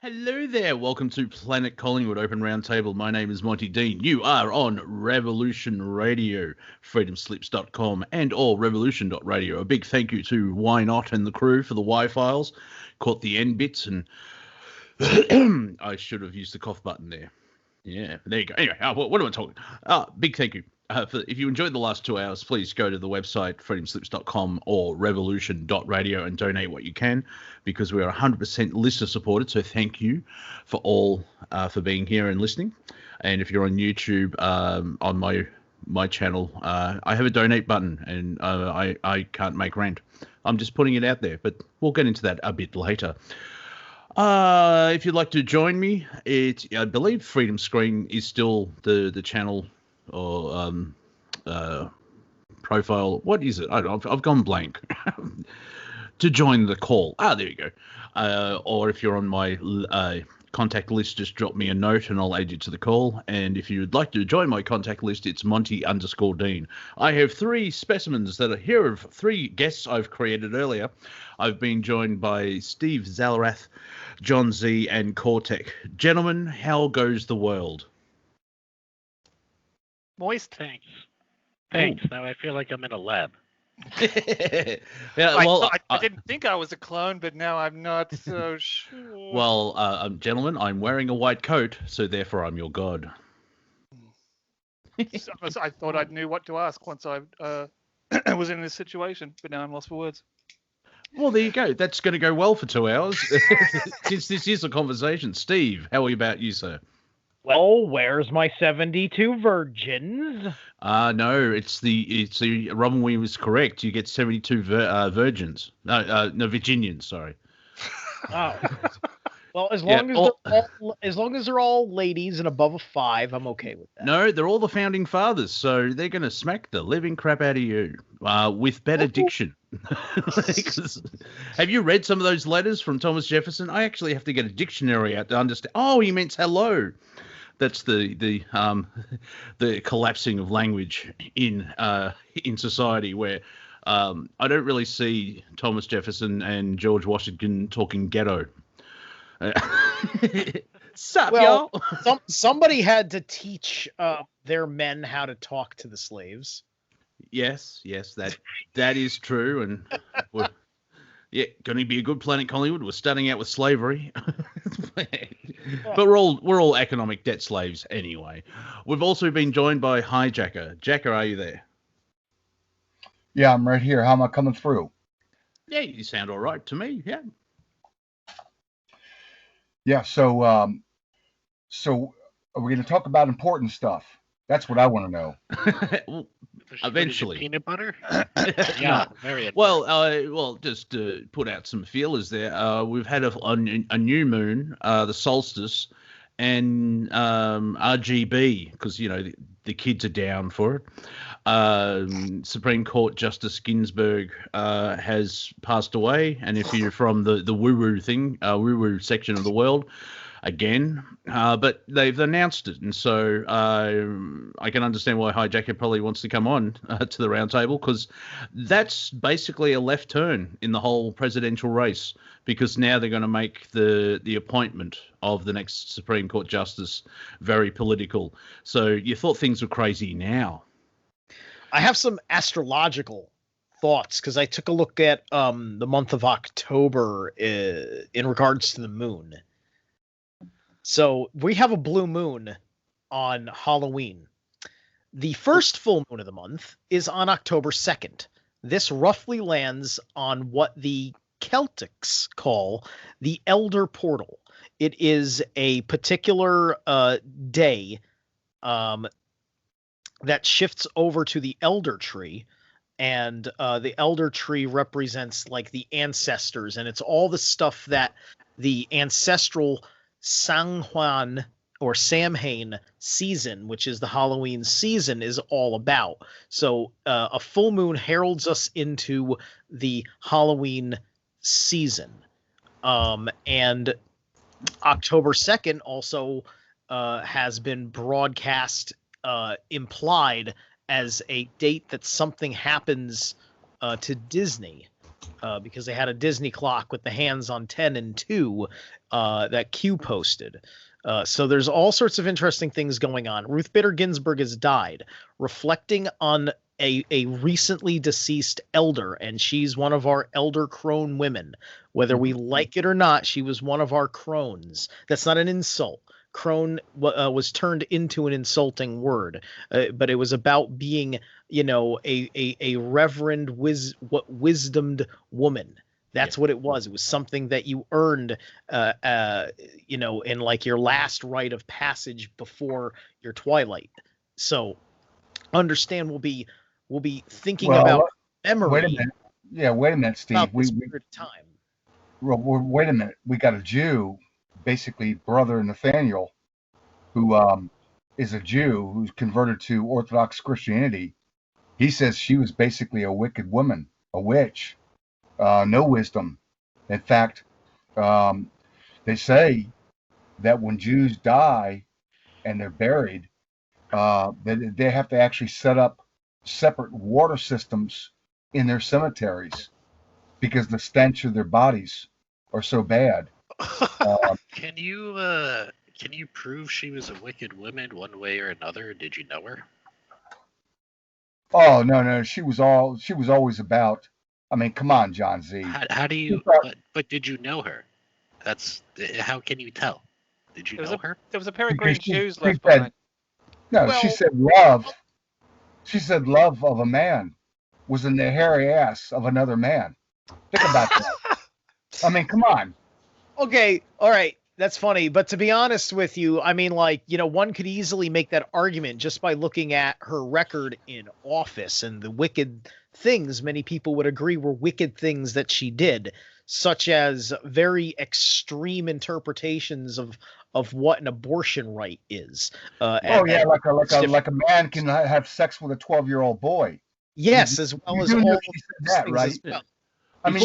Hello there. Welcome to Planet Collingwood Open Roundtable. My name is Monty Dean. You are on Revolution Radio, freedomslips.com and or revolution.radio. A big thank you to Why Not and the crew for the Y-files. Caught the end bits and I should have used the cough button there. Yeah, there you go. Anyway, what am I talking? Big thank you. If you enjoyed the last 2 hours, please go to the website, freedomslips.com or revolution.radio and donate what you can, because we are 100% listener supported. So thank you for all for being here and listening. And if you're on YouTube, on my channel, I have a donate button, and I can't make rent. I'm just putting it out there, but we'll get into that a bit later. If you'd like to join me, I believe Freedom Screen is still the channel or profile. What is it? I don't know. I've gone blank. To join the call. There you go. Or if you're on my contact list, just drop me a note and I'll add you to the call. And if you'd like to join my contact list, it's Monty_Dean. I have 3 specimens that are here of 3 guests I've created earlier. I've been joined by Steve Zerilath, John Z, and Cortek. Gentlemen, how goes the world? Moist. Thanks. Now I feel like I'm in a lab. Yeah, well, I didn't think I was a clone, but now I'm not so sure. Well, gentlemen, I'm wearing a white coat, so therefore I'm your god. I thought I knew what to ask once I was in this situation, but now I'm lost for words. Well, there you go. That's going to go well for 2 hours, since this is a conversation. Steve, how about you, sir? Well, where's my 72 virgins? No, it's the Robin Williams was correct. You get 72 virgins. No, Virginians. Sorry. Oh. Well, as long as they're all ladies and above a 5, I'm okay with that. No, they're all the founding fathers, so they're going to smack the living crap out of you with better diction. Have you read some of those letters from Thomas Jefferson? I actually have to get a dictionary out to understand. Oh, he meant hello. That's the collapsing of language in society, where I don't really see Thomas Jefferson and George Washington talking ghetto. Sup, well, y'all? Somebody had to teach their men how to talk to the slaves. Yes, that is true, and we're going to be a good Planet Collingwood. We're starting out with slavery, but we're all economic debt slaves anyway. We've also been joined by HiJacker. Jacker, are you there? Yeah, I'm right here. How am I coming through? Yeah, you sound all right to me. Yeah. Yeah. So are we going to talk about important stuff? That's what I want to know. Eventually. Peanut butter? Yeah, very. Well, just to put out some feelers there, we've had a new moon, the solstice, and RGB, because the kids are down for it. Supreme Court Justice Ginsburg has passed away, and if you're from the woo-woo section of the world, again, but they've announced it, and so I can understand why HiJacker probably wants to come on to the roundtable, because that's basically a left turn in the whole presidential race, because now they're going to make the appointment of the next Supreme Court justice very political. So you thought things were crazy now. I have some astrological thoughts, because I took a look at the month of October in regards to the moon. So we have a blue moon on Halloween. The first full moon of the month is on October 2nd. This roughly lands on what the Celtics call the Elder Portal. It is a particular day that shifts over to the Elder Tree, and the Elder Tree represents like the ancestors, and it's all the stuff that the ancestral Samhain or Samhain season, which is the Halloween season, is all about. So a full moon heralds us into the Halloween season. And October 2nd also has been broadcast, implied as a date that something happens to Disney. Because they had a Disney clock with the hands on 10 and 2, that Q posted. So there's all sorts of interesting things going on. Ruth Bader Ginsburg has died, reflecting on a recently deceased elder, and she's one of our elder crone women. Whether we like it or not, she was one of our crones. That's not an insult. Crone was turned into an insulting word, but it was about being, a reverend, wisdomed woman. That's what it was. It was something that you earned, in like your last rite of passage before your twilight. So, understand we'll be thinking about memory. Wait a minute. Yeah, wait a minute, Steve. This period of time. Wait a minute. We got a Jew, basically brother Nathaniel, who is a Jew who's converted to Orthodox Christianity. He says she was basically a wicked woman, a witch. No wisdom. In fact, they say that when Jews die and they're buried, that they have to actually set up separate water systems in their cemeteries because the stench of their bodies are so bad. Can you prove she was a wicked woman one way or another? Did you know her? Oh no, she was always about. I mean, come on, John Z. How do you? But did you know her? How can you tell? Did you know her? There was a pair of green shoes left behind. No, she said love. She said love of a man was in the hairy ass of another man. Think about that. I mean, come on. Okay, all right. That's funny. But to be honest with you, I mean, one could easily make that argument just by looking at her record in office and the wicked things many people would agree were wicked things that she did, such as very extreme interpretations of what an abortion right is. Like a man can have sex with a 12-year-old boy. Yes, as well as all that, right? Well. I mean,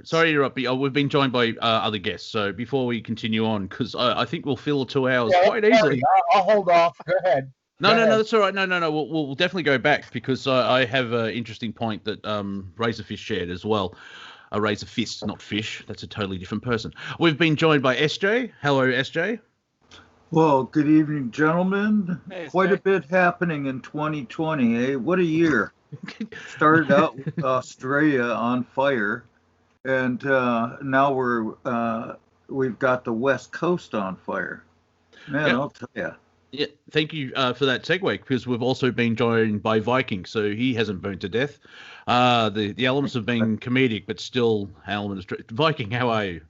sorry to interrupt, we've been joined by other guests. So before we continue on, because I think we'll fill 2 hours quite easily. I'll hold off. Go ahead. No, that's all right. No. We'll definitely go back because I have an interesting point that Razorfish shared as well. Razor Fist, not fish. That's a totally different person. We've been joined by SJ. Hello, SJ. Well, good evening, gentlemen. Hey, Quite a bit happening in 2020, eh? What a year. Started out with Australia on fire, and now we've got the West Coast on fire. Man, yeah. I'll tell you. Yeah, thank you for that segue, because we've also been joined by Viking, so he hasn't burnt to death. The elements have been comedic, but still elements. Viking, how are you?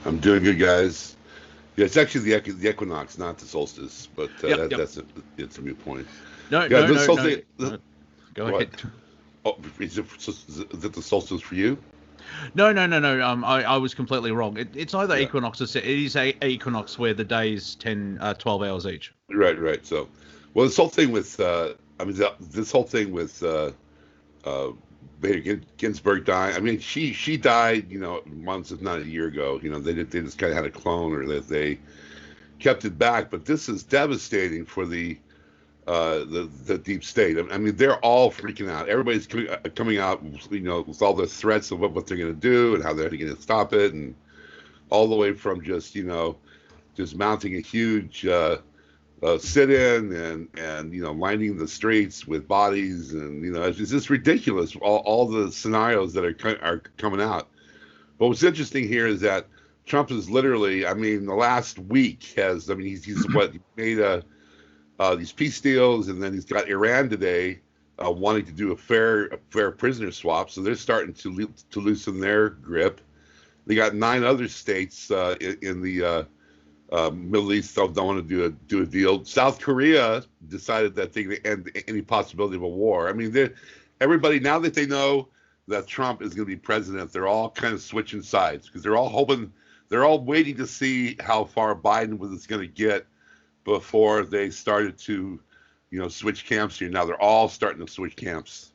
I'm doing good, guys. Yeah, it's actually the equinox, not the solstice, but it's a moot point. No. Go ahead. Oh, is it the solstice for you? No. I was completely wrong. It's either equinox or it is a equinox where the days 12 hours each. Right. So, well, this whole thing with Bader Ginsburg dying. I mean, she died, months, if not a year ago. They just kind of had a clone, or that they kept it back. But this is devastating for the deep state. I mean, they're all freaking out. Everybody's coming out, with all the threats of what they're going to do and how they're going to stop it, and all the way from just mounting a huge sit-in and lining the streets with bodies, and it's just ridiculous. All the scenarios that are coming out. But what's interesting here is that Trump is literally, the last week he's made these peace deals, and then he's got Iran today wanting to do a fair prisoner swap, so they're starting to loosen their grip. They got 9 other states in the Middle East don't want to do a deal. South Korea decided that they could end any possibility of a war. I mean, everybody, now that they know that Trump is going to be president, they're all kind of switching sides, because they're all waiting to see how far Biden was going to get before they started to, switch camps here. Now they're all starting to switch camps.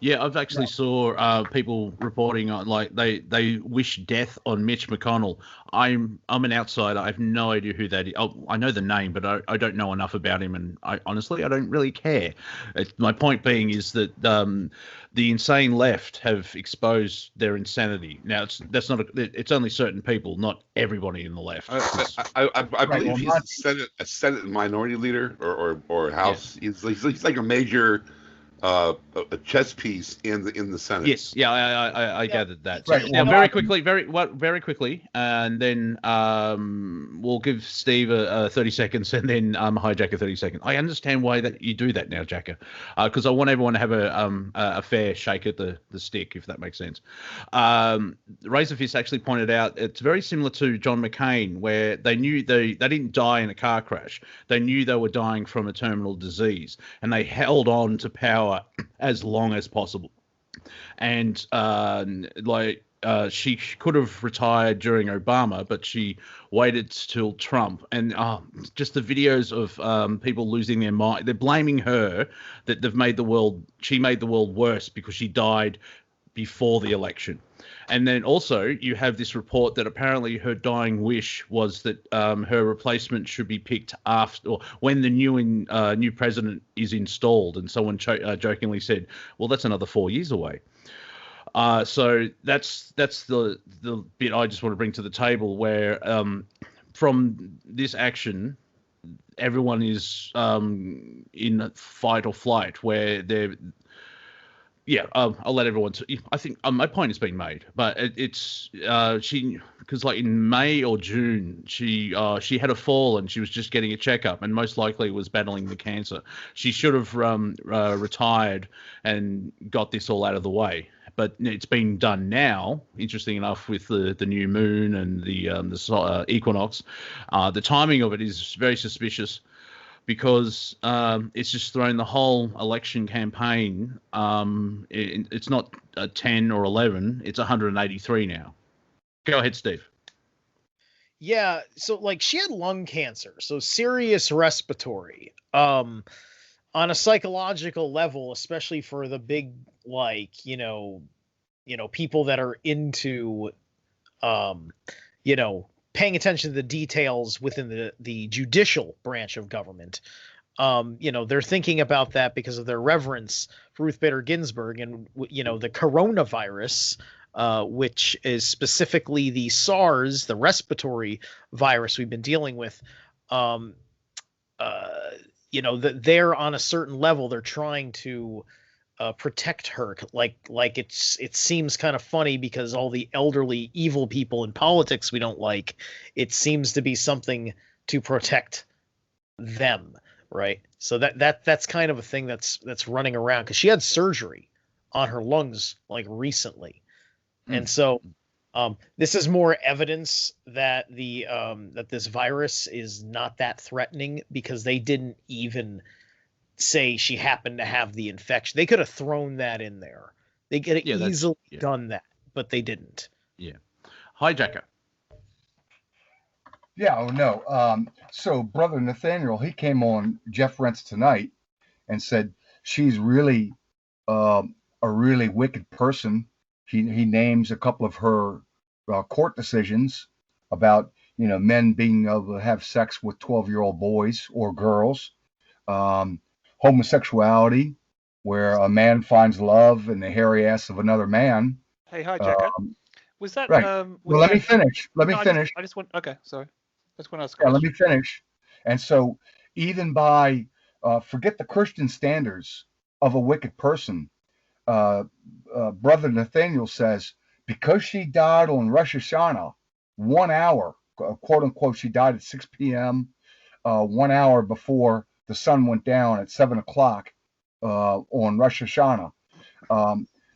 Yeah, I've actually saw people reporting on like they wish death on Mitch McConnell. I'm an outsider. I have no idea who that is. Oh, I know the name, but I don't know enough about him, and I honestly don't really care. My point being is that the insane left have exposed their insanity. Now it's only certain people, not everybody in the left. I believe he's a Senate minority leader or House. Yeah. He's like a major. A chess piece in the Senate. Yes, yeah, I gathered that. Right. Now, very quickly, and then we'll give Steve a 30 seconds, and then HiJacker 30 seconds. I understand why that you do that now, Jacker, because I want everyone to have a fair shake at the stick, if that makes sense. Razorfist actually pointed out it's very similar to John McCain, where they knew they didn't die in a car crash. They knew they were dying from a terminal disease, and they held on to power as long as possible. And she could have retired during Obama, but she waited till Trump. And just the videos of people losing their mind. They're blaming her that she made the world worse because she died before the election. And then also you have this report that apparently her dying wish was that her replacement should be picked after or when the new president is installed. And someone jokingly said, well, that's another 4 years away. So that's the bit I just want to bring to the table where from this action, everyone is in fight or flight where they're. Yeah, I'll let everyone. I think my point has been made, but it's because like in May or June, she had a fall and she was just getting a checkup and most likely was battling the cancer. She should have retired and got this all out of the way, but it's been done now. Interesting enough, with the new moon and the equinox, the timing of it is very suspicious. Because it's just thrown the whole election campaign. It's not 10 or 11; it's 183 now. Go ahead, Steve. Yeah, so like she had lung cancer, so serious respiratory. On a psychological level, especially for the big people that are into paying attention to the details within the judicial branch of government. They're thinking about that because of their reverence for Ruth Bader Ginsburg and, the coronavirus, which is specifically the SARS, the respiratory virus we've been dealing with. They're on a certain level. They're trying to protect her, like it seems kind of funny because all the elderly evil people in politics we don't like, it seems to be something to protect them, right? So that's kind of a thing that's running around because she had surgery on her lungs like recently. And so this is more evidence that that this virus is not that threatening because they didn't even say she happened to have the infection. They could have thrown that in there. They could have easily done that, but they didn't. Yeah. HiJacker. Yeah, oh no. So Brother Nathaniel, he came on Jeff Rent's Tonight and said she's really a really wicked person. He names a couple of her court decisions about men being able to have sex with 12-year-old boys or girls. Homosexuality, where a man finds love in the hairy ass of another man. Hey, HiJacker. Was that right? Let me finish. I just want. Okay, sorry. That's when I was. Yeah, let me finish. And so, even by forget the Christian standards of a wicked person, Brother Nathaniel says because she died on Rosh Hashanah, 1 hour, quote unquote, she died at 6 p.m. 1 hour before the sun went down at 7 o'clock on Rosh Hashanah,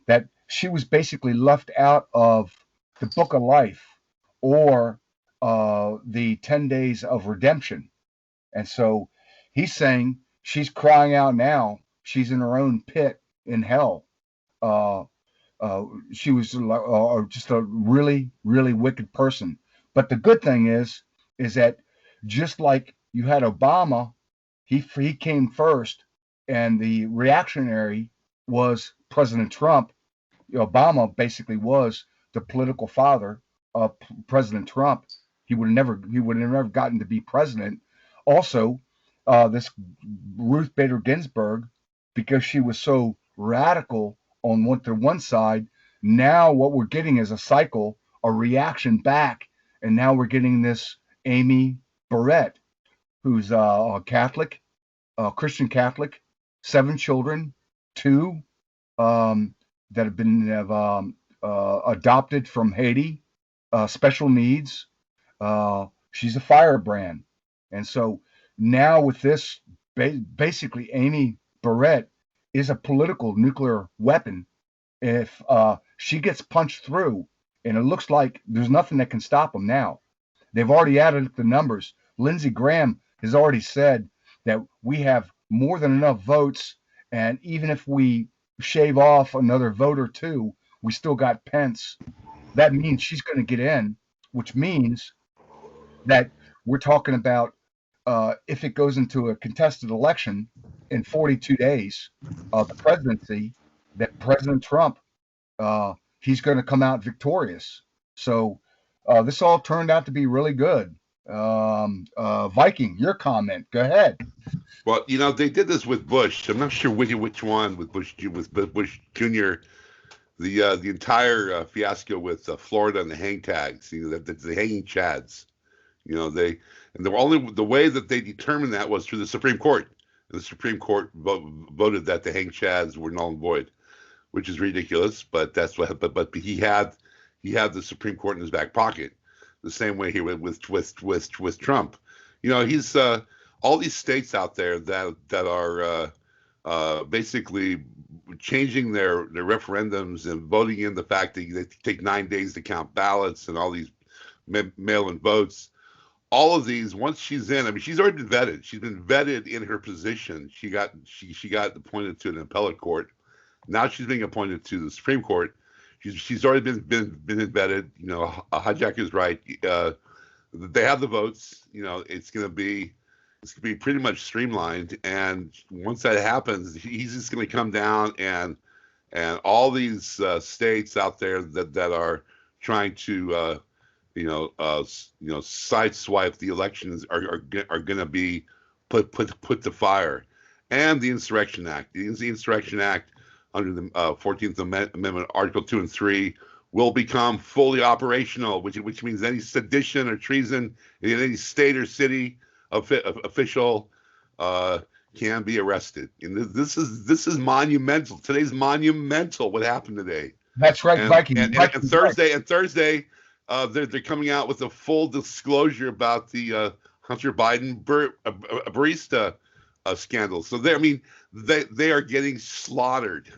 that she was basically left out of the Book of Life or the 10 days of redemption. And so he's saying she's crying out now. She's in her own pit in hell. She was just a really, really wicked person. But the good thing is that just like you had Obama, he came first, and the reactionary was President Trump. Obama basically was the political father of President Trump. He would have never gotten to be president. Also, this Ruth Bader Ginsburg, because she was so radical on one side, now what we're getting is a cycle, a reaction back, and now we're getting this Amy Barrett, who's a Catholic, a Christian Catholic, 7 children, 2 that have been adopted from Haiti, special needs. She's a firebrand. And so now with this, basically Amy Barrett is a political nuclear weapon. If she gets punched through, and it looks like there's nothing that can stop them now. They've already added the numbers. Lindsey Graham has already said that we have more than enough votes, and even if we shave off another vote or 2, we still got Pence. That means she's going to get in, which means that we're talking about if it goes into a contested election in 42 days of the presidency, that President Trump, he's going to come out victorious. So this all turned out to be really good. Viking, your comment. Go ahead. Well, they did this with Bush. I'm not sure which one with Bush Jr. The entire fiasco with Florida and the hang tags, the hanging chads. The way that they determined that was through the Supreme Court. The Supreme Court voted that the hang chads were null and void, which is ridiculous. But that's what. But he had the Supreme Court in his back pocket, the same way he would with Trump. He's all these states out there that are basically changing their referendums and voting in the fact that they take 9 days to count ballots and all these mail-in votes. All of these, once she's in, I mean, she's already been vetted. She's been vetted in her position. She got appointed to an appellate court. Now she's being appointed to the Supreme Court. She's already been vetted. HiJacker is right. They have the votes. It's gonna be pretty much streamlined. And once that happens, he's just gonna come down and all these states out there that are trying to sideswipe the elections are going to be put to fire. And the Insurrection Act. The Insurrection Act under the 14th Amendment, Article 2 and 3, will become fully operational, which means any sedition or treason in any state or city official can be arrested. And this is monumental. Today's monumental. What happened today? That's right, Viking. And Thursday. They're coming out with a full disclosure about the Hunter Biden barista scandal. So they are getting slaughtered.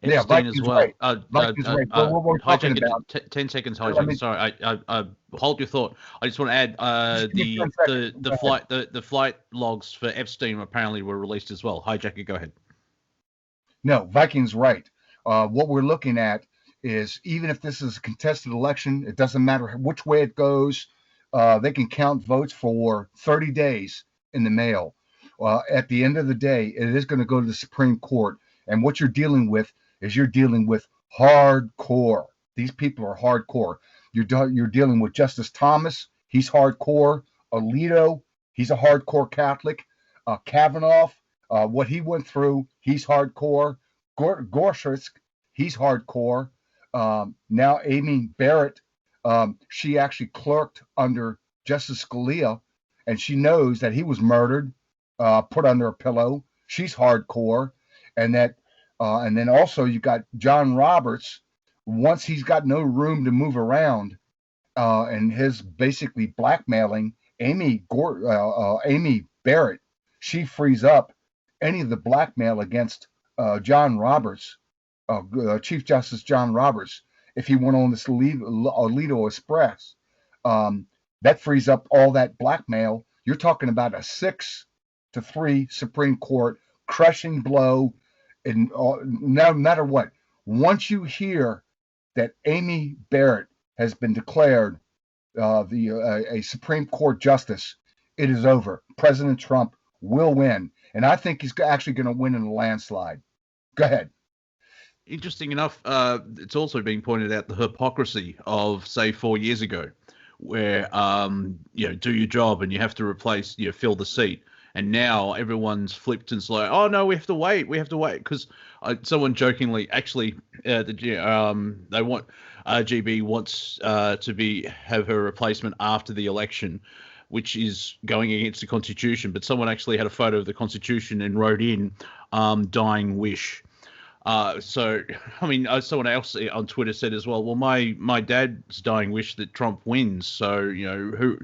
Epstein as well. Right. What we're talking about. 10 seconds, HiJacker. Sorry, I hold your thought. I just want to add the flight logs for Epstein apparently were released as well. HiJacker, go ahead. No, Viking's right. What we're looking at is, even if this is a contested election, it doesn't matter which way it goes. They can count votes for 30 days in the mail. At the end of the day, it is going to go to the Supreme Court. And what you're dealing with is hardcore. These people are hardcore. You're dealing with Justice Thomas. He's hardcore. Alito, he's a hardcore Catholic. Kavanaugh, what he went through, he's hardcore. Gorsuch, he's hardcore. Now Amy Barrett, she actually clerked under Justice Scalia, and she knows that he was murdered, put under a pillow. She's hardcore. And then also you got John Roberts. Once he's got no room to move around, and his basically blackmailing Amy Barrett, she frees up any of the blackmail against John Roberts, Chief Justice John Roberts, if he went on this Alito Express. That frees up all that blackmail. You're talking about a 6-3 Supreme Court crushing blow. And no matter what, once you hear that Amy Barrett has been declared a Supreme Court justice, it is over. President Trump will win. And I think he's actually going to win in a landslide. Go ahead. interesting enough, it's also been pointed out the hypocrisy of, say, 4 years ago, where do your job and you have to replace, fill the seat. And now everyone's flipped and it's like, oh no, we have to wait, because someone jokingly, actually, they want RGB wants to have her replacement after the election, which is going against the Constitution. But someone actually had a photo of the Constitution and wrote in, dying wish. So, I mean, someone else on Twitter said as well, my dad's dying wish that Trump wins. So,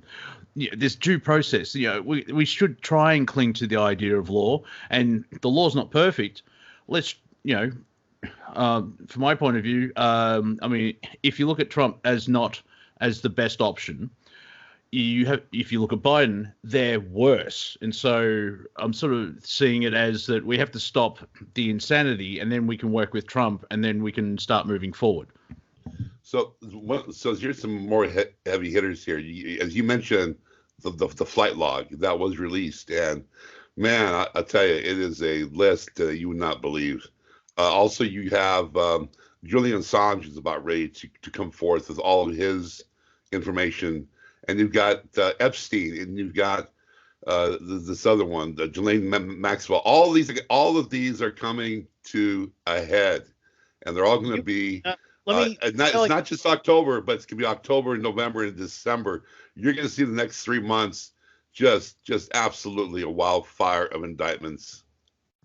this due process, we should try and cling to the idea of law, and the law's not perfect. Let's, from my point of view, I mean, if you look at Trump as not as the best option, if you look at Biden, they're worse. And so I'm sort of seeing it as that we have to stop the insanity, and then we can work with Trump, and then we can start moving forward. So here's some more heavy hitters here. As you mentioned, the flight log that was released, and man, I'll tell you, it is a list that you would not believe. Also, you have Julian Assange is about ready to come forth with all of his information. And you've got Epstein, and you've got this other one, Ghislaine Maxwell. All of these are coming to a head, and they're all going to be. It's not just October, but it's going to be October, November, and December. You're going to see the next 3 months just absolutely a wildfire of indictments.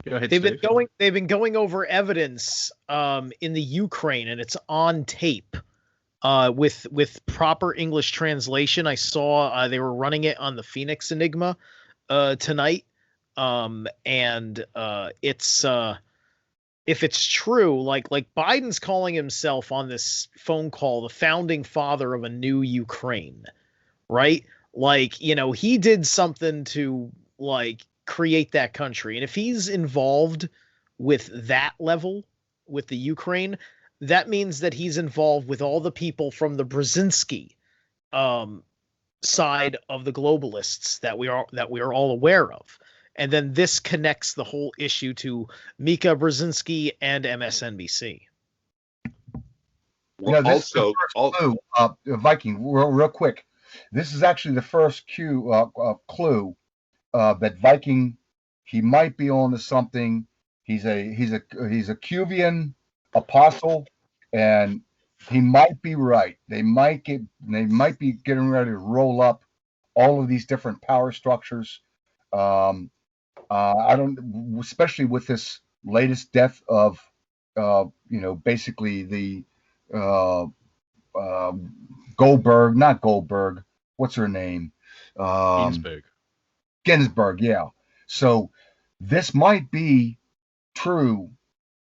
Go ahead, They've Steve. been going over evidence in the Ukraine, and it's on tape. With proper English translation. I saw they were running it on the Phoenix Enigma tonight, and it's if it's true, like Biden's calling himself on this phone call the founding father of a new Ukraine, right? Like, he did something to create that country, and if he's involved with that level with the Ukraine, that means that he's involved with all the people from the Brzezinski side of the globalists that we are all aware of. And then this connects the whole issue to Mika Brzezinski and MSNBC. Viking, real quick. This is actually the first clue that Viking, he might be on to something. He's a Cuvian apostle, and he might be right. They might be getting ready to roll up all of these different power structures. I don't, especially with this latest death of basically the not Goldberg, what's her name? Ginsburg, yeah. So this might be true.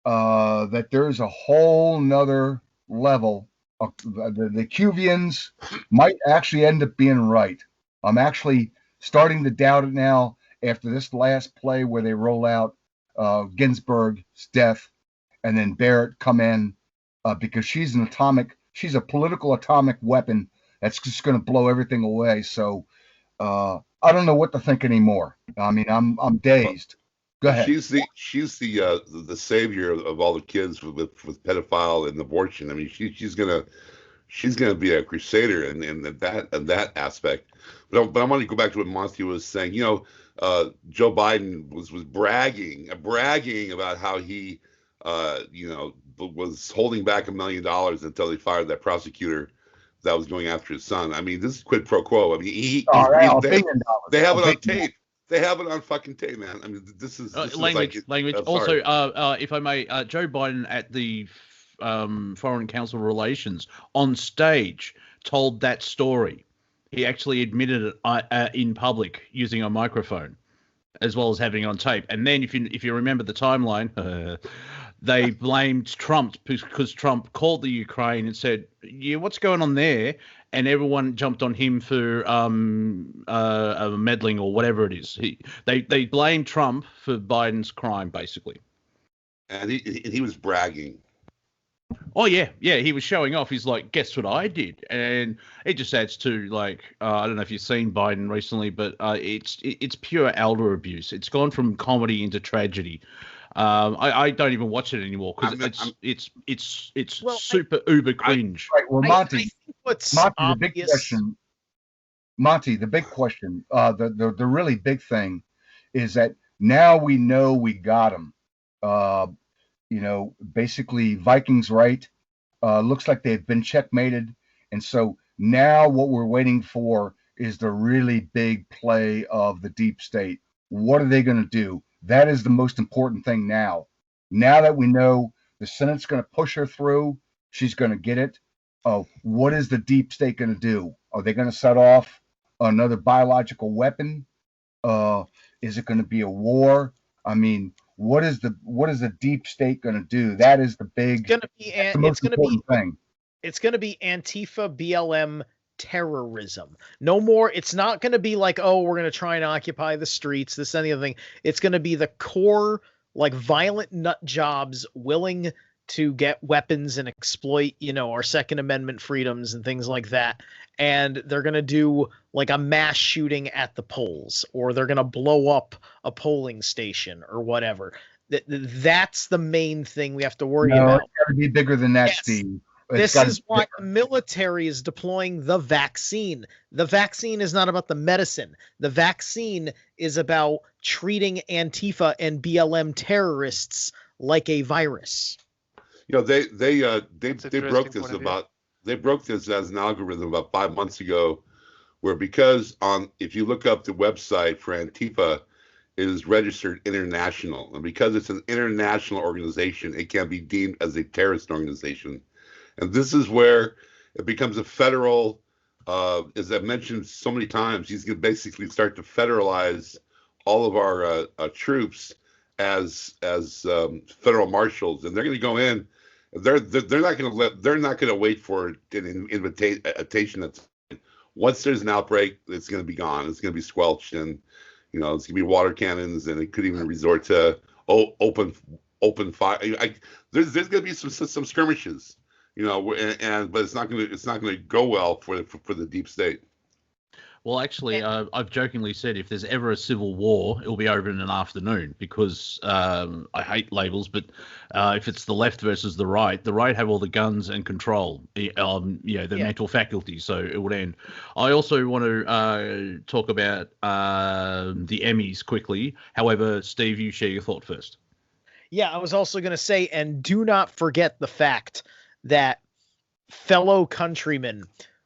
That there's a whole nother level of the Cuvians might actually end up being right. I'm actually starting to doubt it now after this last play where they roll out Ginsburg's death and then Barrett come in because she's a political atomic weapon that's just going to blow everything away. So I don't know what to think anymore. I mean, I'm dazed. Go ahead. She's the savior of all the kids with pedophile and abortion. I mean, she's gonna be a crusader in that aspect. But I want to go back to what Monty was saying. Joe Biden was bragging about how he was holding back $1 million until they fired that prosecutor that was going after his son. I mean, this is quid pro quo. I mean, they have it on tape. They have it on fucking tape, man. I mean, this is language. Also, if I may, Joe Biden at the Foreign Council Relations on stage told that story. He actually admitted it in public using a microphone, as well as having it on tape. And then, if you remember the timeline, they blamed Trump because Trump called the Ukraine and said, "Yeah, what's going on there?" And everyone jumped on him for meddling or whatever it is. They blamed Trump for Biden's crime, basically. And he was bragging. Oh yeah, he was showing off. He's like, "Guess what I did?" And it just adds to I don't know if you've seen Biden recently, but it's pure elder abuse. It's gone from comedy into tragedy. I don't even watch it anymore because it's super uber cringe. Right. Well, Monty, I think what's Monty, the obvious, big question. Monty, the big question, the really big thing is that now we know we got him. Basically Vikings right. Looks like they've been checkmated. And so now what we're waiting for is the really big play of the deep state. What are they going to do? That is the most important thing now. Now that we know the Senate's going to push her through, she's going to get it. What is the deep state going to do? Are they going to set off another biological weapon? Is it going to be a war? I mean, what is the deep state going to do? That is the big, the most important thing. It's going to be Antifa BLM terrorism. No more. It's not going to be like, oh, we're going to try and occupy the streets, this and the other thing. It's going to be the core, like, violent nut jobs willing to get weapons and exploit, our Second Amendment freedoms and things like that. And they're going to do like a mass shooting at the polls, or they're going to blow up a polling station or whatever. That's the main thing we have to worry about. It's got to be bigger than that, yes. Steve. This is why the military is deploying the vaccine. The vaccine is not about the medicine. The vaccine is about treating Antifa and BLM terrorists like a virus. They broke this as an algorithm about 5 months ago, where because if you look up the website for Antifa, it is registered international, and because it's an international organization, it can be deemed as a terrorist organization. And this is where it becomes a federal, as I've mentioned so many times, he's going to basically start to federalize all of our troops as federal marshals, and they're going to go in. They're not going to wait for an invitation. That's once there's an outbreak, it's going to be gone. It's going to be squelched, and it's going to be water cannons, and it could even resort to open fire. There's going to be some skirmishes. But it's not going to go well for the deep state. Well, actually, I've jokingly said if there's ever a civil war, it'll be over in an afternoon because I hate labels, but if it's the left versus the right have all the guns and control, the mental faculty, so it would end. I also want to talk about the Emmys quickly. However, Steve, you share your thought first. Yeah, I was also going to say, and do not forget the fact that fellow countrymen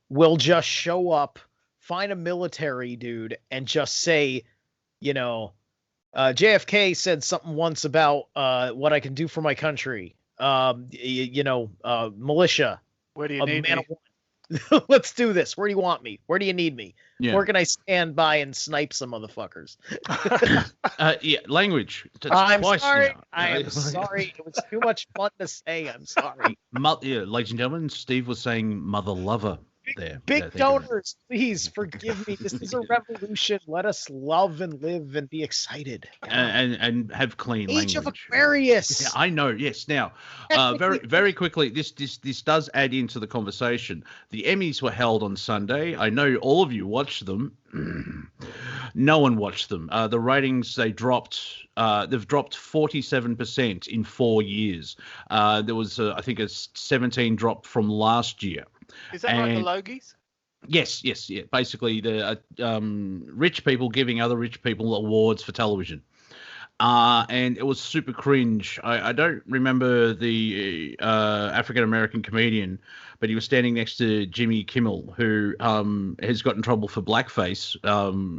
will just show up, find a military dude, and just say, JFK said something once about what I can do for my country. Militia. Where do you need me? Let's do this. Where do you want me? Where do you need me? Yeah. Where can I stand by and snipe some motherfuckers? Language. I'm sorry. I am sorry. It was too much fun to say. I'm sorry. Ladies and gentlemen, Steve was saying mother lover there. Big donors, please forgive me. This is a revolution. Let us love and live and be excited. And have clean language. Age of Aquarius. Yeah, I know. Yes. Now, very very quickly, this does add into the conversation. The Emmys were held on Sunday. I know all of you watched them. No one watched them. The ratings they've dropped 47% in 4 years. There was I think a 17 drop from last year. Is that like the Logies? Yes, yeah. Basically, the rich people giving other rich people awards for television. And it was super cringe. I don't remember the African-American comedian, but he was standing next to Jimmy Kimmel, who has got in trouble for blackface,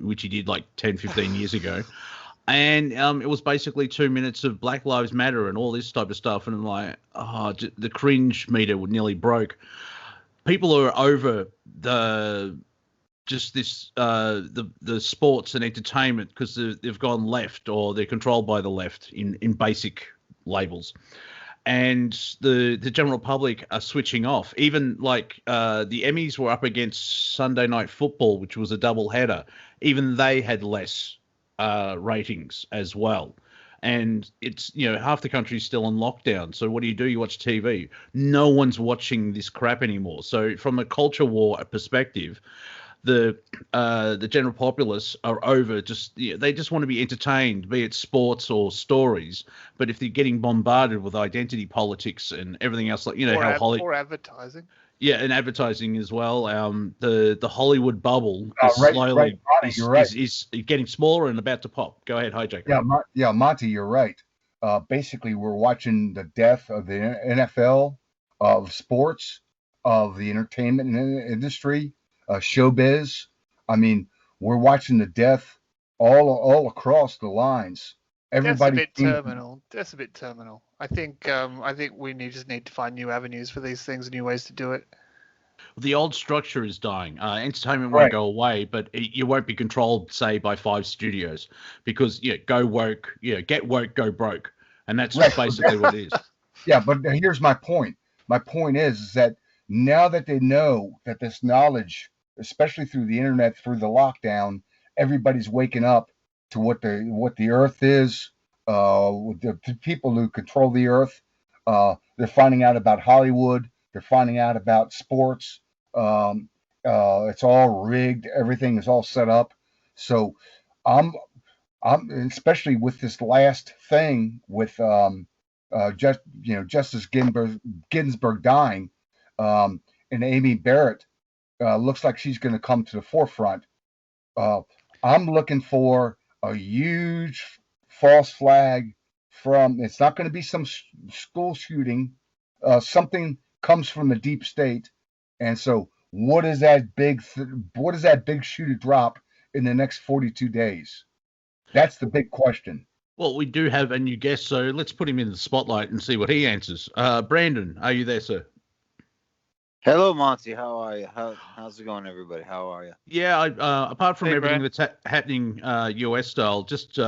which he did like 10, 15 years ago. And it was basically 2 minutes of Black Lives Matter and all this type of stuff. And I'm like, the cringe meter nearly broke. People are over the sports and entertainment because they've gone left or they're controlled by the left in basic labels, and the general public are switching off. Even like the Emmys were up against Sunday Night Football, which was a double header. Even they had less ratings as well. And it's, half the country's still on lockdown. So what do? You watch TV. No one's watching this crap anymore. So from a culture war perspective, the general populace are over they just want to be entertained, be it sports or stories. But if they're getting bombarded with identity politics and everything else, like how Hollywood or advertising. Yeah, and advertising as well. The Hollywood bubble is Right, slowly Monty, you're right. is getting smaller and about to pop. Go ahead, HiJacker. Yeah, Monty, you're right. Basically, we're watching the death of the NFL, of sports, of the entertainment industry, showbiz. I mean, we're watching the death all across the lines. Everybody. That's a bit terminal. I think we just need to find new avenues for these things, new ways to do it. The old structure is dying. Entertainment won't go away, but you won't be controlled, say, by 5 studios because go woke, get woke, go broke, and that's basically what it is. Yeah, but here's my point. My point is that now that they know that this knowledge, especially through the internet, through the lockdown, everybody's waking up to what the Earth is. The people who control the Earth, they're finding out about Hollywood. They're finding out about sports. It's all rigged. Everything is all set up. So I'm especially with this last thing with Justice Ginsburg dying, and Amy Barrett looks like she's going to come to the forefront. I'm looking for a huge false flag from. It's not going to be some school shooting. Something comes from the deep state, and so what is that big shoe to drop in the next 42 days? That's the big question. Well, we do have a new guest, so let's put him in the spotlight and see what he answers. Brandon, are you there, sir? Hello, Monty. How are you? How's it going, everybody? How are you? Yeah, apart from everything Brad. that's happening US style, just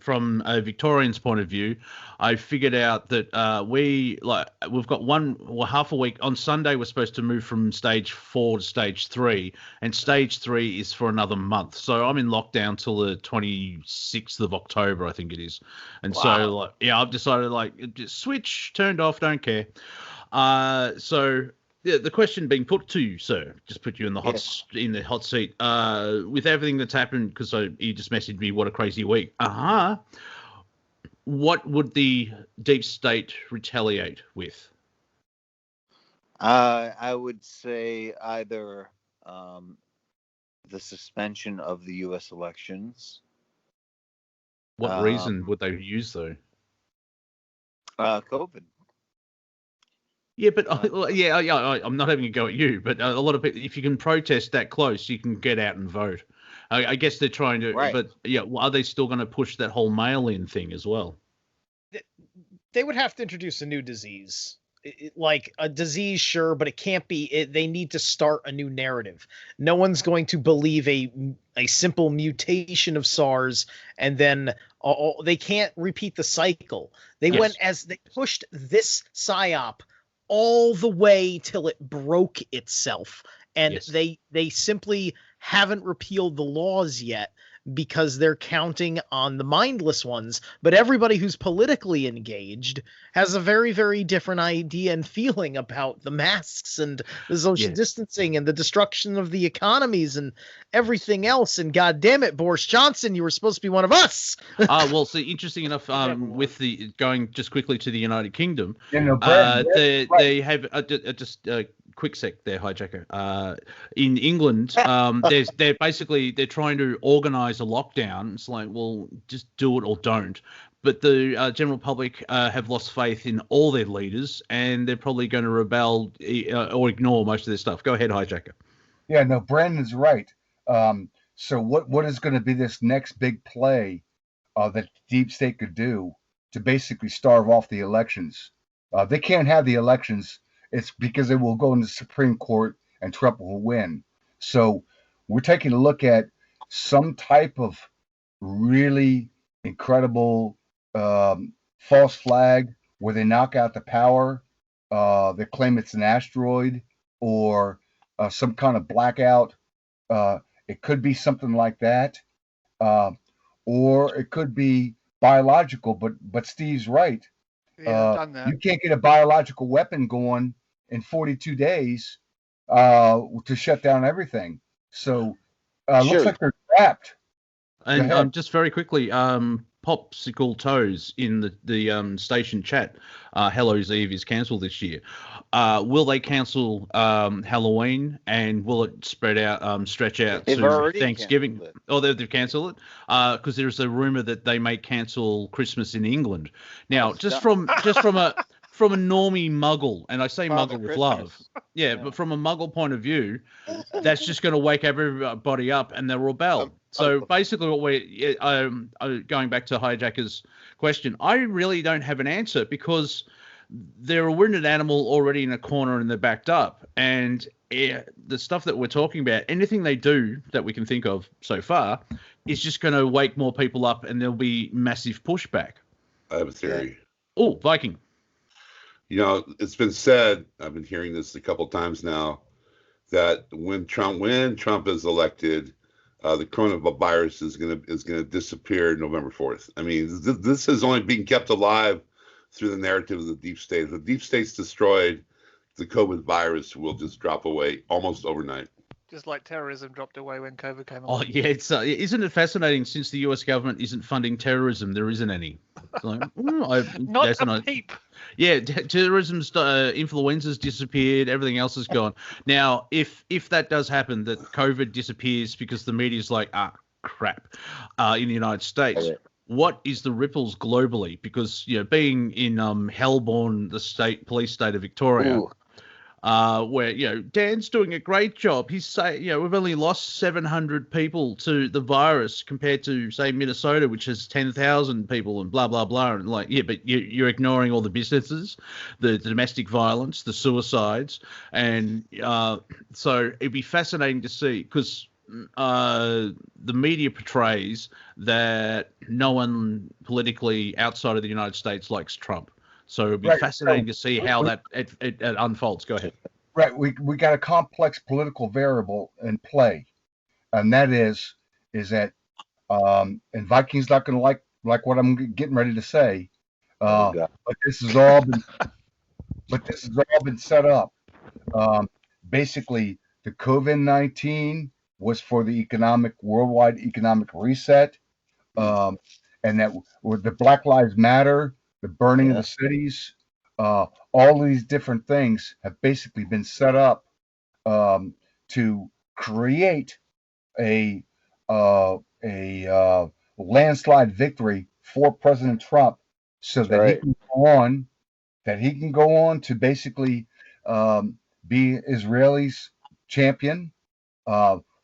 from a Victorian's point of view, I figured out that we've got half a week. On Sunday, we're supposed to move from stage 4 to stage 3, and stage 3 is for another month. So I'm in lockdown till the 26th of October, I think it is. And so, I've decided just switch, turned off, don't care. So. Yeah, the question being put to you, sir, just put you in the hot seat. With everything that's happened, because you just messaged me, what a crazy week. What would the deep state retaliate with? I would say either the suspension of the U.S. elections. What reason would they use, though? COVID. Yeah, but I'm not having a go at you, but a lot of people, if you can protest that close, you can get out and vote. I guess they're trying to, but are they still going to push that whole mail-in thing as well? They would have to introduce a new disease, like a disease, sure, but it can't be. They need to start a new narrative. No one's going to believe a simple mutation of SARS, and then they can't repeat the cycle. They went as they pushed this psyop all the way till it broke itself, and they simply haven't repealed the laws yet because they're counting on the mindless ones. But everybody who's politically engaged has a very, very different idea and feeling about the masks and the social distancing and the destruction of the economies and everything else. And God damn it, Boris Johnson, you were supposed to be one of us. Well, see, interesting enough, with the going just quickly to the United Kingdom, they have just quick sec there, HiJacker. In England, they're trying to organise a lockdown. It's like, well, just do it or don't. But the general public have lost faith in all their leaders, and they're probably going to rebel or ignore most of their stuff. Go ahead, HiJacker. Yeah, no, Brandon's right. So what is going to be this next big play that Deep State could do to basically starve off the elections? They can't have the elections. It's because it will go into the Supreme Court and Trump will win. So we're taking a look at some type of really incredible false flag where they knock out the power. They claim it's an asteroid or some kind of blackout. It could be something like that. Or it could be biological, but Steve's right. I've done that. You can't get a biological weapon going in 42 days to shut down everything. So Sure. looks like they're trapped. And ahead. just very quickly, Popsicle Toes in the station chat. Hallow's Eve is cancelled this year. Will they cancel Halloween, and will it stretch out They've to already Thanksgiving? canceled it. Oh, they've cancelled it because there's a rumor that they may cancel Christmas in England. Now, it's just done. from a normie muggle, and I say Father muggle with Christmas. love, yeah, but from a muggle point of view, that's just going to wake everybody up and they'll rebel. So basically, what we're going back to HiJacker's question, I really don't have an answer because they're a wounded animal already in a corner and they're backed up. And the stuff that we're talking about, anything they do that we can think of so far, is just going to wake more people up and there'll be massive pushback. I have a theory. Oh, Viking. You know, it's been said, I've been hearing this a couple times now, that when Trump is elected, the coronavirus is gonna disappear November 4th. I mean, this is only being kept alive through the narrative of the deep state. If the deep state's destroyed, the COVID virus will just drop away almost overnight. Just like terrorism dropped away when COVID came Oh along. yeah, it's isn't it fascinating? Since the U.S. government isn't funding terrorism, there isn't any. It's like, Not a peep. Yeah, terrorism's influenza's disappeared. Everything else is gone. Now, if that does happen, that COVID disappears because the media's like, crap, in the United States. What is the ripples globally? Because being in Helborn, the police state of Victoria. Ooh. Where Dan's doing a great job. He's saying we've only lost 700 people to the virus compared to say Minnesota, which has 10,000 people and blah blah blah. And but you're ignoring all the businesses, the domestic violence, the suicides, and so it'd be fascinating to see because the media portrays that no one politically outside of the United States likes Trump. So it'd be fascinating to see how that it unfolds. Go ahead. Right. We got a complex political variable in play, and that is that and Viking's not going to like what I'm getting ready to say, but this has all been set up. Basically, the COVID-19 was for the worldwide economic reset, and that with the Black Lives Matter, the burning of the cities, all these different things have basically been set up to create a landslide victory for President Trump, so that he can go on to basically be Israelis' champion.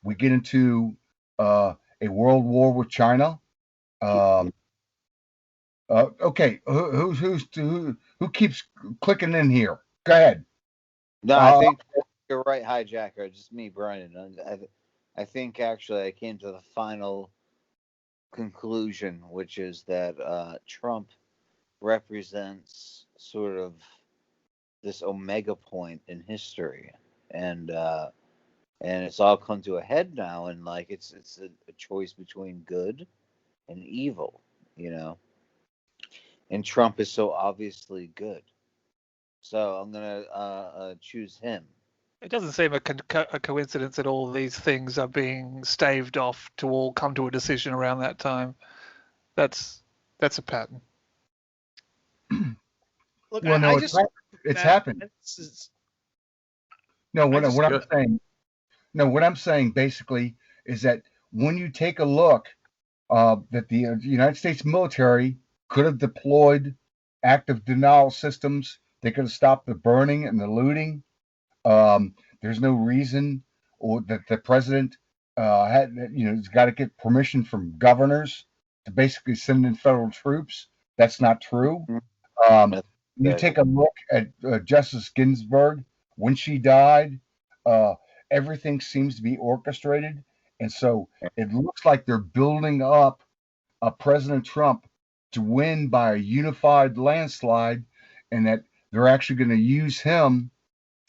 We get into a world war with China. Okay, who keeps clicking in here? Go ahead. No, I think you're right, HiJacker. Just me, Brian. I think actually I came to the final conclusion, which is that Trump represents sort of this omega point in history, and it's all come to a head now, and it's a choice between good and evil, And Trump is so obviously good. So I'm going to choose him. It doesn't seem a coincidence that all these things are being staved off to all come to a decision around that time. That's a pattern. Look, Well, no, it's happened. No, what I'm saying basically is that when you take a look, that the United States military could have deployed active denial systems. They could have stopped the burning and the looting. There's no reason that the president has got to get permission from governors to basically send in federal troops. That's not true. You take a look at Justice Ginsburg when she died. Everything seems to be orchestrated, and so it looks like they're building up President Trump to win by a unified landslide, and that they're actually going to use him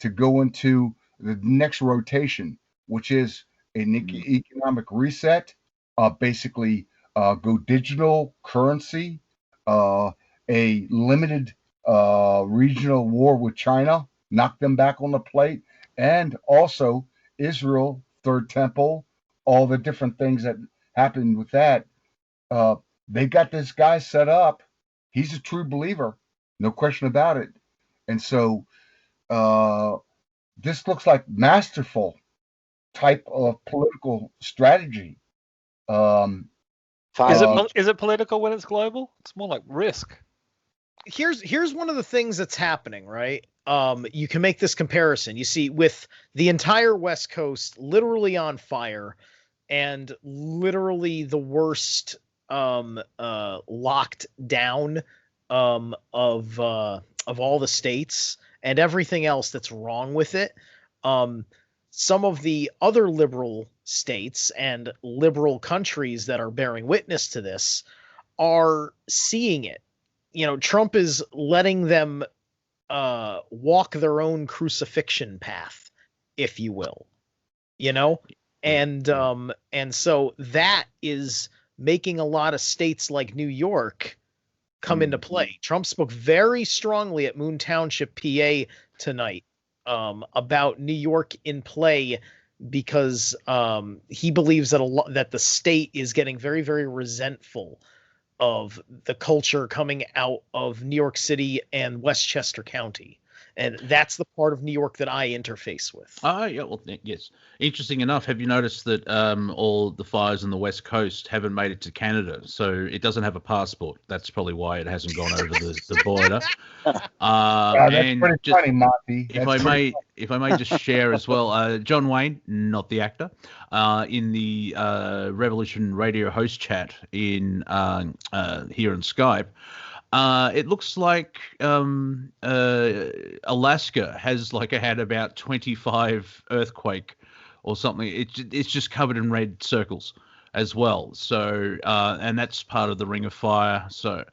to go into the next rotation, which is an economic reset, basically go digital currency, a limited regional war with China, knock them back on the plate, and also Israel Third Temple, all the different things that happened with that. They got this guy set up. He's a true believer, no question about it. And so this looks like masterful type of political strategy. Is it political when it's global? It's more like risk. Here's one of the things that's happening, right? You can make this comparison. You see, with the entire West Coast literally on fire, and literally the worst locked down of all the states and everything else that's wrong with it. Some of the other liberal states and liberal countries that are bearing witness to this are seeing it. You know, Trump is letting them walk their own crucifixion path, if you will, you know? And so that is making a lot of states like New York come into play. Trump spoke very strongly at Moon Township, PA tonight about New York in play, because he believes that the state is getting very, very resentful of the culture coming out of New York City and Westchester County. And that's the part of New York that I interface with. Yeah, well, yes. Interesting enough, have you noticed that all the fires on the West Coast haven't made it to Canada? So it doesn't have a passport. That's probably why it hasn't gone over the border. That's pretty funny, Monty. If I may just share as well, John Wayne, not the actor, in the Revolution Radio host chat here in Skype. It looks like Alaska has had about 25 earthquake or something. It's just covered in red circles as well. So and that's part of the Ring of Fire. So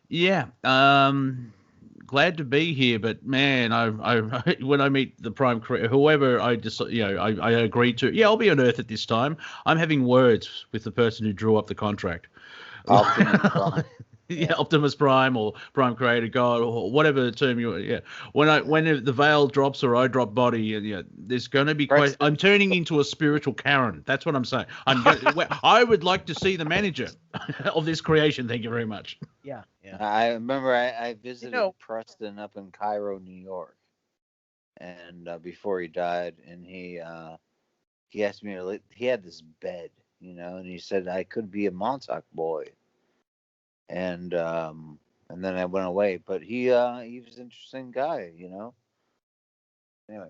yeah, glad to be here. But man, I when I meet the Prime Creator, whoever I just I agreed to. Yeah, I'll be on Earth at this time. I'm having words with the person who drew up the contract. Yeah, Optimus Prime or Prime Creator God or whatever term you. Yeah, when the veil drops or I drop body, there's going to be. I'm turning into a spiritual Karen. That's what I'm saying. I would like to see the manager of this creation. Thank you very much. Yeah. I remember I visited Preston up in Cairo, New York, and before he died, and he asked me. He had this bed, and he said I could be a Montauk boy. And then I went away, but he was an interesting guy, Anyway,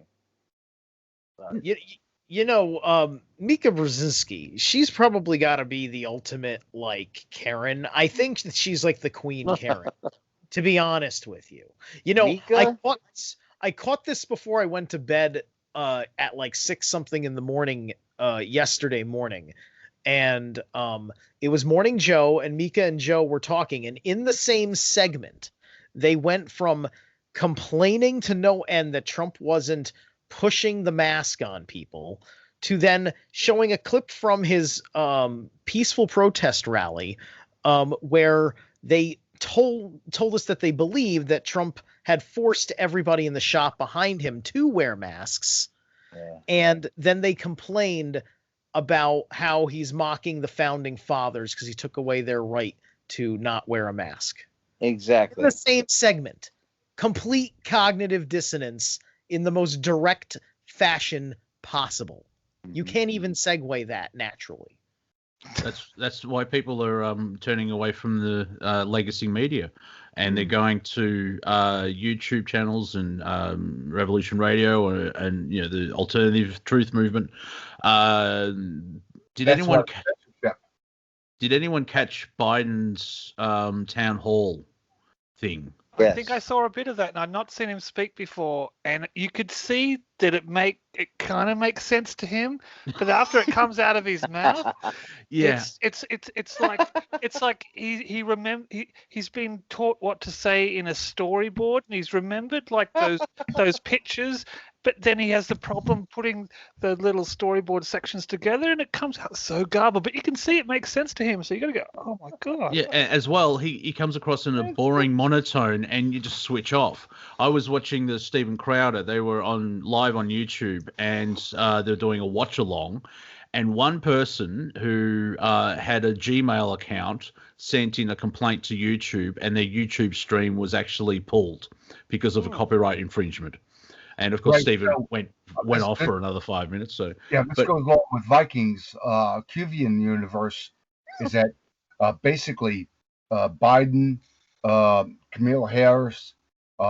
Mika Brzezinski, she's probably got to be the ultimate Karen. I think that she's like the Queen Karen. To be honest with you, Mika? I caught this before I went to bed at 6 something in the morning yesterday morning. And it was Morning Joe, and Mika and Joe were talking. And in the same segment, they went from complaining to no end that Trump wasn't pushing the mask on people to then showing a clip from his peaceful protest rally where they told us that they believed that Trump had forced everybody in the shop behind him to wear masks. Yeah. And then they complained about how he's mocking the founding fathers because he took away their right to not wear a mask. Exactly. In the same segment. Complete cognitive dissonance in the most direct fashion possible. You can't even segue that naturally. That's why people are turning away from the legacy media, and they're going to YouTube channels and Revolution Radio and the alternative truth movement. Did anyone catch Biden's town hall thing? Yes. I think I saw a bit of that, and I'd not seen him speak before, and you could see that it kind of makes sense to him, but after it comes out of his mouth, yeah, it's like he's been taught what to say in a storyboard, and he's remembered those pictures, but then he has the problem putting the little storyboard sections together, and it comes out so garbled. But you can see it makes sense to him, so you got to go, oh my god. Yeah, as well, he comes across in a boring monotone, and you just switch off. I was watching the Stephen Crowder. They were live on YouTube, and they're doing a watch along. And one person who had a Gmail account sent in a complaint to YouTube, and their YouTube stream was actually pulled because of a copyright infringement. And of course, Right, Stephen so, went off for another 5 minutes. So Yeah, this goes along with Vikings. Cuvian universe is that basically Biden, Kamala Harris,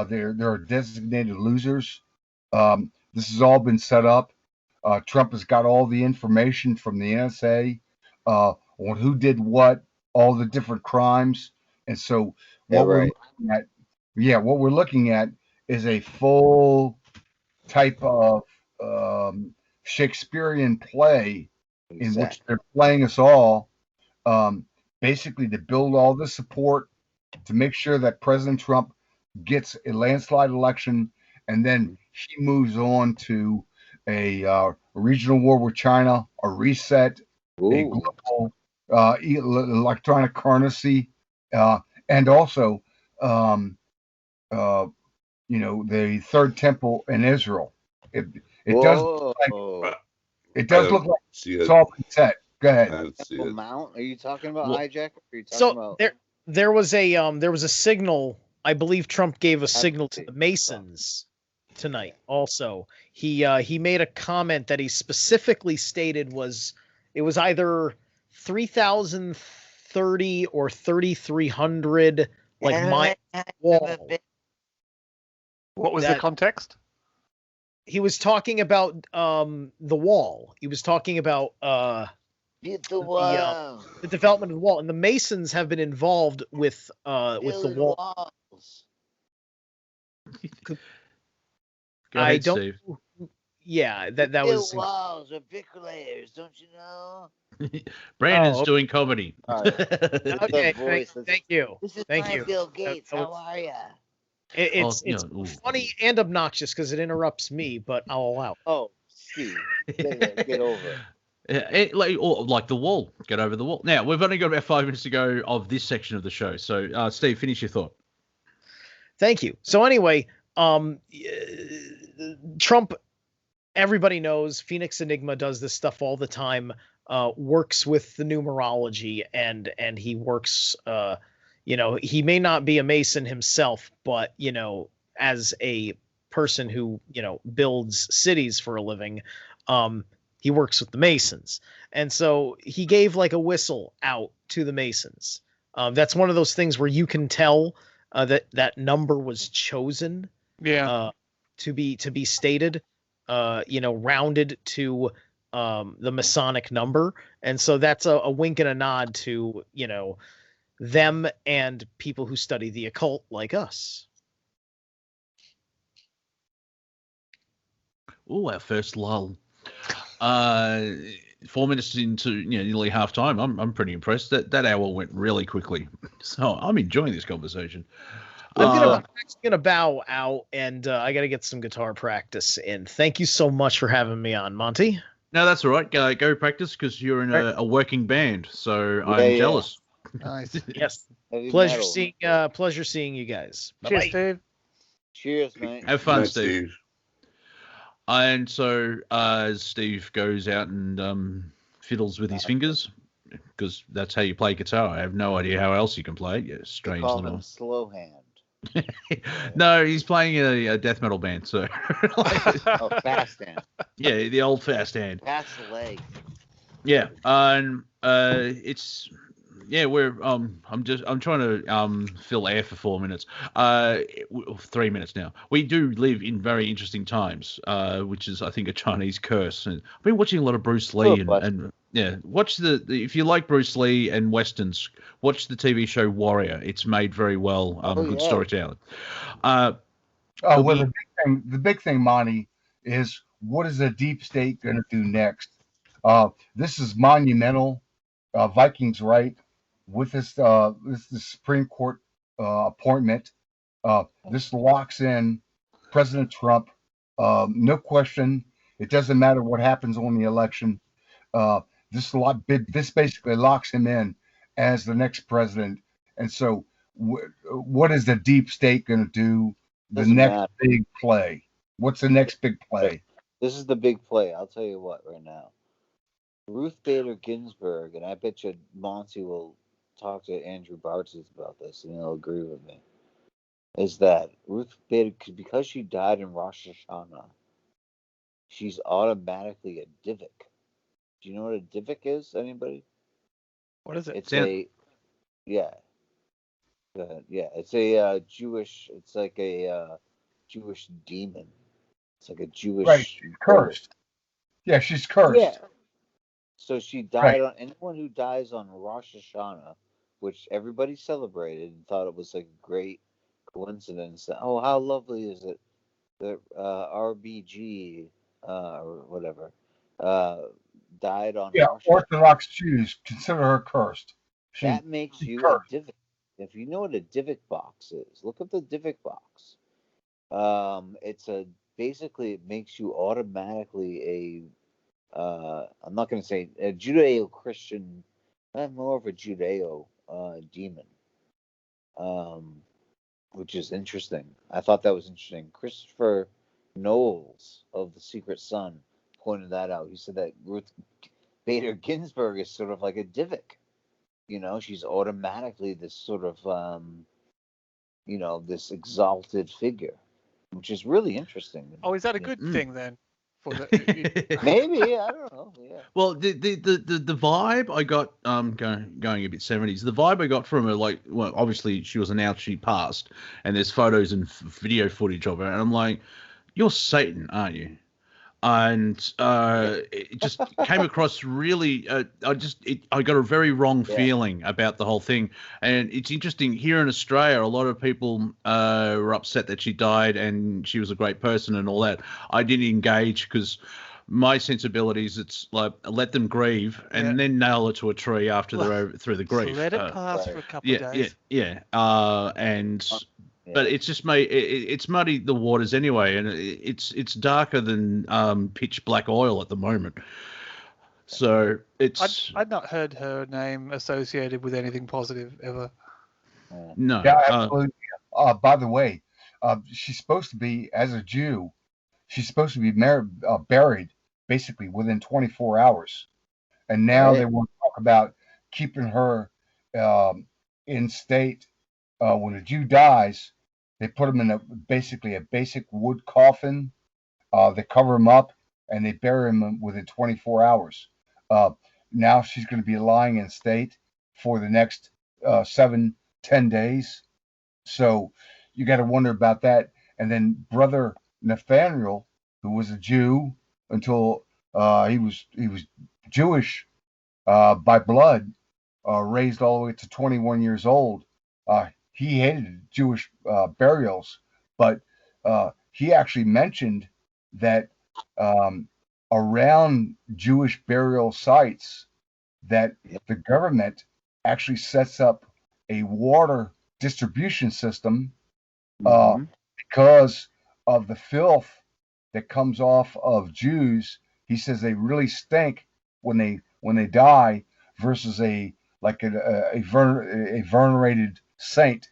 they're designated losers. This has all been set up. Trump has got all the information from the NSA on who did what, all the different crimes, and so what we're looking at is a full type of Shakespearean play in which they're playing us all, basically to build all the support to make sure that President Trump gets a landslide election, and then he moves on to a regional war with China, a reset, a global electronic currency, and also, the third temple in Israel. It does look like it's all been set. Go ahead. Mount? Are you talking about HiJacker? Or are you talking So about... there was a signal. I believe Trump gave a signal to the Masons tonight. Also, he made a comment that he specifically stated it was either 3,030 or 3,300 my wall. What was the context? He was talking about the wall. He was talking about the development of the wall, and the Masons have been involved with the wall. Walls. Go ahead, Steve. Yeah, that was walls are bricklayers, don't you know? Brandon's doing comedy. Okay, thank you. This is Thank Bill Gates. How are you? It's funny and obnoxious because it interrupts me, but I'll allow it. Oh, Steve, get over it. Like the wall. Get over the wall. Now, we've only got about 5 minutes to go of this section of the show. So, Steve, finish your thought. Thank you. So anyway, Trump, everybody knows Phoenix Enigma does this stuff all the time, works with the numerology, and he works, he may not be a Mason himself, but, as a person who, builds cities for a living, he works with the Masons. And so he gave like a whistle out to the Masons. That's one of those things where you can tell that number was chosen to be stated, rounded to the Masonic number. And so that's a wink and a nod to, them and people who study the occult like us. Oh, our first lull. 4 minutes into nearly half time. I'm pretty impressed. That hour went really quickly. So I'm enjoying this conversation. I'm gonna bow out, and I gotta get some guitar practice in. Thank you so much for having me on, Monty. No, that's all right. Go practice because you're in a working band. So I'm jealous. Nice. Yes. Pleasure seeing you guys. Cheers, Bye-bye. Steve. Cheers, mate. Have fun, Steve. And so as Steve goes out and fiddles with his fingers, because that's how you play guitar. I have no idea how else you can play it. Yeah, strange call little him slow hand. No, he's playing a death metal band. So fast hand. Yeah, the old fast hand. Fast leg. Yeah, and it's. Yeah, I'm trying to fill air for 4 minutes. 3 minutes now. We do live in very interesting times, which is, I think, a Chinese curse. And I've been watching a lot of Bruce Lee and watch if you like Bruce Lee and westerns, watch the TV show Warrior. It's made very well. Good storytelling. The big thing, Monty, is what is the deep state going to do next? This is monumental. Vikings, right? With this Supreme Court appointment, this locks in President Trump No question. It doesn't matter what happens on the election. This basically locks him in as the next president. And so, what is the deep state going to do? The Doesn't next matter. big play. What's the next big play? This is the big play. I'll tell you what right now. Ruth Bader Ginsburg, and I bet you Monty will talk to Andrew Bartz about this, and he'll agree with me, is that Ruth Bader, because she died in Rosh Hashanah, she's automatically a Divik. Do you know what a Divik is, anybody? What is it? It's yeah, it's a Jewish, it's like a Jewish demon. It's like a Jewish. Right, she's cursed. Yeah, she's cursed. Yeah. So she died on, anyone who dies on Rosh Hashanah, which everybody celebrated and thought it was like a great coincidence. That, oh, how lovely is it that RBG or whatever died on Rosh Hashanah. Orthodox Jews consider her cursed. That makes you a Divik. If you know what a Divik box is, look up the Divik box. Basically it makes you automatically I'm not going to say a Judeo-Christian, more of a Judeo demon, which is interesting. I thought that was interesting. Christopher Knowles of The Secret Sun pointed that out. He said that Ruth Bader Ginsburg is sort of like a Divik. You know, she's automatically this sort of, this exalted figure, which is really interesting. Oh, is that a good thing then? Maybe, I don't know. Yeah. Well, the vibe I got, going a bit 70s. The vibe I got from her, like, well, obviously she was announced she passed, and there's photos and video footage of her, and I'm like, you're Satan, aren't you? And it just came across really. I got a very wrong feeling about the whole thing, and it's interesting here in Australia. A lot of people were upset that she died, and she was a great person and all that. I didn't engage because my sensibilities, it's like let them grieve and then nail her to a tree after they're over, through the grief. Let it pass for a couple of days. But it's just it's muddied the waters anyway, and it's darker than pitch black oil at the moment. So it's. I'd not heard her name associated with anything positive ever. No. Yeah, absolutely. By the way, she's supposed to be, as a Jew, she's supposed to be buried basically within 24 hours, and now they want to talk about keeping her in state. When a Jew dies, they put him in a basic wood coffin. They cover him up and they bury him within 24 hours. Now she's going to be lying in state for the next 7-10 days. So you got to wonder about that. And then Brother Nathaniel, who was a Jew until he was Jewish by blood, raised all the way to 21 years old. He hated Jewish burials, but he actually mentioned that around Jewish burial sites, that the government actually sets up a water distribution system because of the filth that comes off of Jews. He says they really stink when they die versus a venerated saint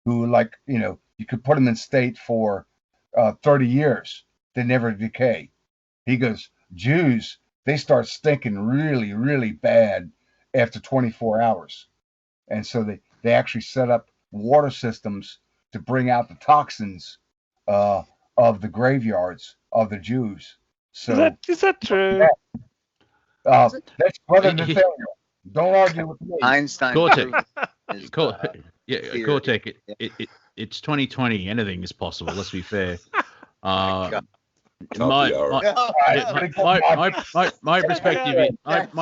who, you could put them in state for 30 years. They never decay. He goes, Jews, they start stinking really, really bad after 24 hours. And so they actually set up water systems to bring out the toxins of the graveyards of the Jews. So is that true? That's Brother Nathaniel. Don't argue with me. Einstein. Cortek. Cortek. It's 2020. Anything is possible. Let's be fair. My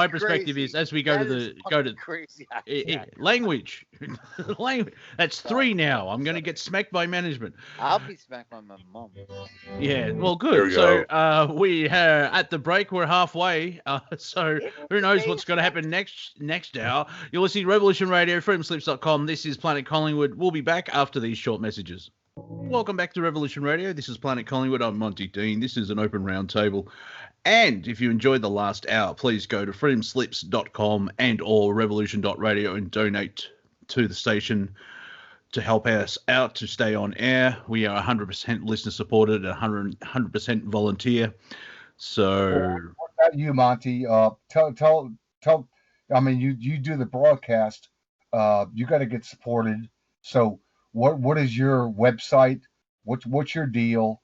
perspective is as we go to language. That's 3 now. I'm going to get smacked by management. I'll be smacked by my mom. Yeah, well, good. So we are at the break. We're halfway. So who knows what's going to happen next hour? You're listening to Revolution Radio, freedomslips.com. This is Planet Collingwood. We'll be back after these short messages. Welcome back to Revolution Radio. This is Planet Collingwood. I'm Monty Dean. This is an open roundtable. And if you enjoyed the last hour, please go to freedomslips.com and or revolution.radio and donate to the station to help us out to stay on air. We are 100% listener supported, 100% volunteer. So, what about you, Monty? Tell. I mean, you do the broadcast. You got to get supported. So, what is your website? What's your deal?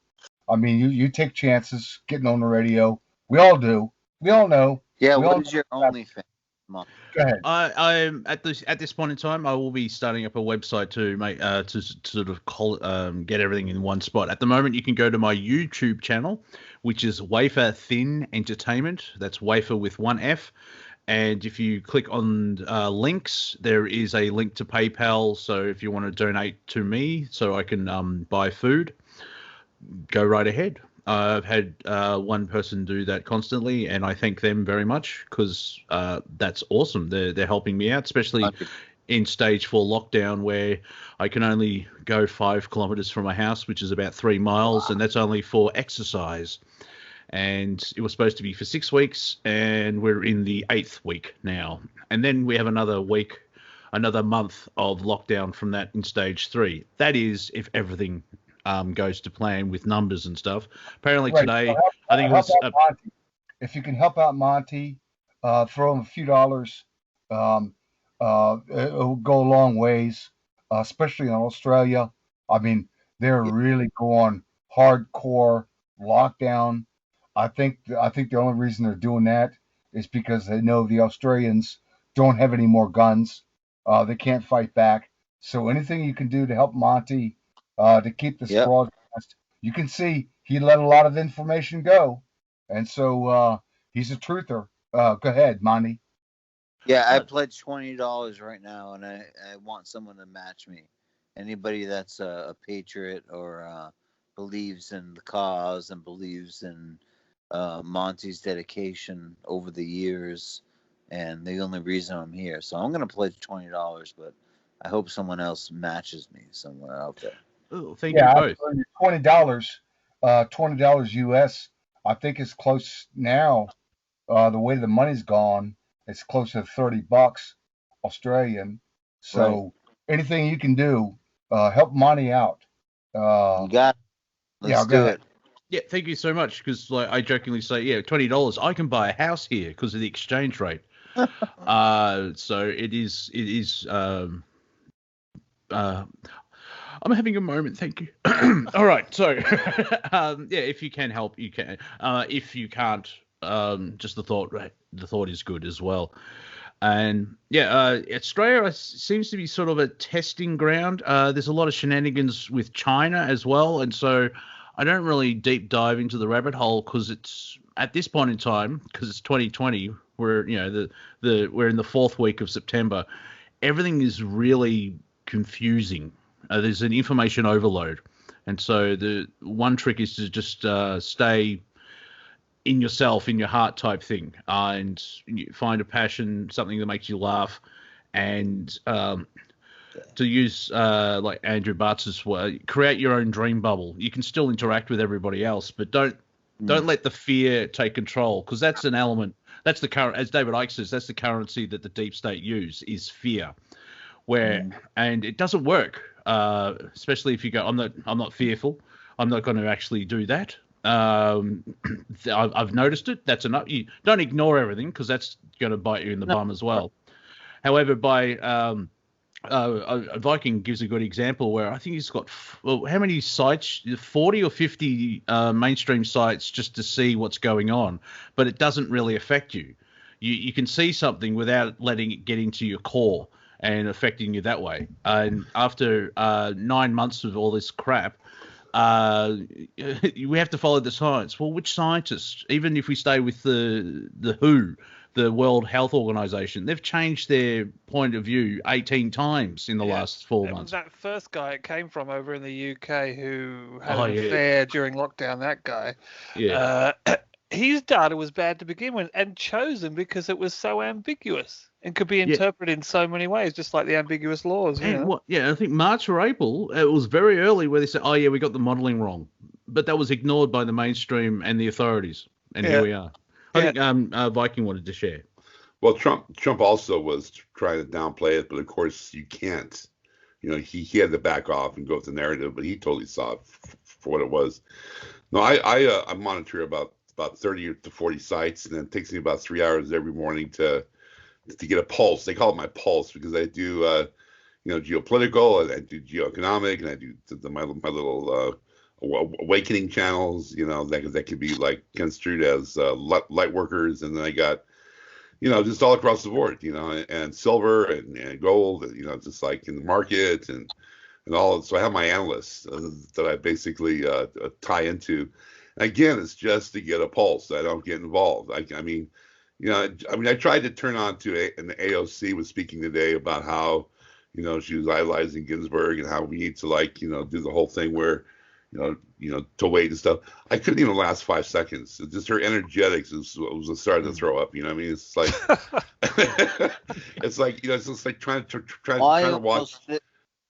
I mean, you take chances getting on the radio. We all do. We all know. Yeah, we what is your OnlyFans? Go ahead. I'm at this point in time, I will be starting up a website to make to sort of get everything in one spot. At the moment, you can go to my YouTube channel, which is Wafer Thin Entertainment. That's Wafer with one F. And if you click on links, there is a link to PayPal. So if you want to donate to me so I can buy food, go right ahead. I've had one person do that constantly, and I thank them very much because that's awesome. They're helping me out, especially in stage 4 lockdown where I can only go 5 kilometers from my house, which is about 3 miles, and that's only for exercise. And it was supposed to be for 6 weeks, and we're in the 8th week now. And then we have another month of lockdown from that in stage 3. That is if everything goes to plan with numbers and stuff. Apparently today, So I think it was... Monty. If you can help out Monty, throw him a few dollars. It'll go a long ways, especially in Australia. I mean, they're really going hardcore lockdown. I think the only reason they're doing that is because they know the Australians don't have any more guns. They can't fight back. So anything you can do to help Monty to keep this broadcast, you can see he let a lot of information go, and so he's a truther. Go ahead, Monty. Yeah, I pledged $20 right now, and I want someone to match me. Anybody that's a patriot or believes in the cause and believes in Monty's dedication over the years, and the only reason I'm here. So I'm going to pledge $20, but I hope someone else matches me somewhere out there. Oh, thank you both. $20 US. I think it's close now. The way the money's gone, it's close to $30 Australian. So anything you can do, help Monty out. You got it. Let's do it. Yeah, thank you so much. Because like I jokingly say, $20, I can buy a house here because of the exchange rate. So it is. I'm having a moment. Thank you. All right. So if you can help, you can. If you can't, just the thought is good as well. And Australia seems to be sort of a testing ground. There's a lot of shenanigans with China as well, and so I don't really deep dive into the rabbit hole because it's at this point in time, because it's 2020, we're we're in the 4th week of September. Everything is really confusing. There's an information overload, and so the one trick is to just stay in yourself, in your heart type thing, and you find a passion, something that makes you laugh, and to use like Andrew Bartz's word, create your own dream bubble. You can still interact with everybody else, but don't let the fear take control, because that's an element. That's the current, as David Icke says, that's the currency that the deep state use is fear, and it doesn't work. Especially if you go, I'm not fearful. I'm not going to actually do that. I've noticed it. That's enough. You don't ignore everything, because that's going to bite you in the bum as well. However, by Viking gives a good example where I think he's got how many sites? 40 or 50 mainstream sites just to see what's going on, but it doesn't really affect you. You can see something without letting it get into your core and affecting you that way. And after 9 months of all this crap, we have to follow the science. Well, which scientists? Even if we stay with the WHO, the World Health Organization, they've changed their point of view 18 times in the last 4 months. That first guy it came from over in the UK who had an affair during lockdown, that guy. his data was bad to begin with and chosen because it was so ambiguous and could be interpreted in so many ways, just like the ambiguous laws. And I think March or April, it was very early where they said, oh, yeah, we got the modelling wrong. But that was ignored by the mainstream and the authorities. And here we are. I think Viking wanted to share. Well, Trump also was trying to downplay it, but of course you can't. He had to back off and go with the narrative, but he totally saw it for what it was. No, I monitor about 30 to 40 sites, and then it takes me about 3 hours every morning to get a pulse. They call it my pulse because I do geopolitical, and I do geoeconomic, and I do my little awakening channels. That could be like construed as light workers, and then I got just all across the board, and silver and gold, and just like in the market and all. So I have my analysts that I basically tie into. Again, it's just to get a pulse. I don't get involved. I tried to turn on to an AOC was speaking today about how, she was idolizing Ginsburg and how we need to do the whole thing where, to wait and stuff. I couldn't even last 5 seconds. Just her energetics was starting to throw up. It's like, it's just like trying to watch.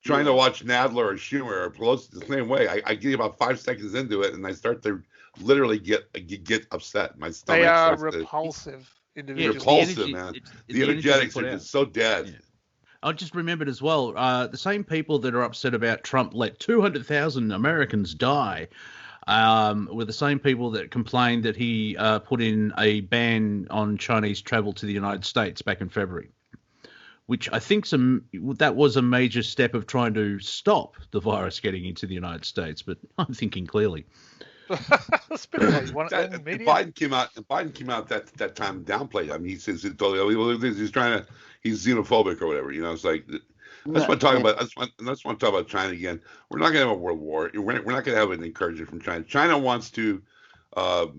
Trying to watch Nadler or Schumer or Pelosi the same way. I get about 5 seconds into it, and I start to literally get upset. My stomach. They are repulsive individuals. Repulsive, man. The energetics are just so dead. Yeah. I just remembered as well, the same people that are upset about Trump let 200,000 Americans die were the same people that complained that he put in a ban on Chinese travel to the United States back in February, which I think that was a major step of trying to stop the virus getting into the United States. But I'm thinking clearly. Biden came out that time and downplayed. I mean, he says he's xenophobic or whatever. It's like I just want to talk about China again. We're not going to have a world war. We're not going to have an incursion from China. China wants to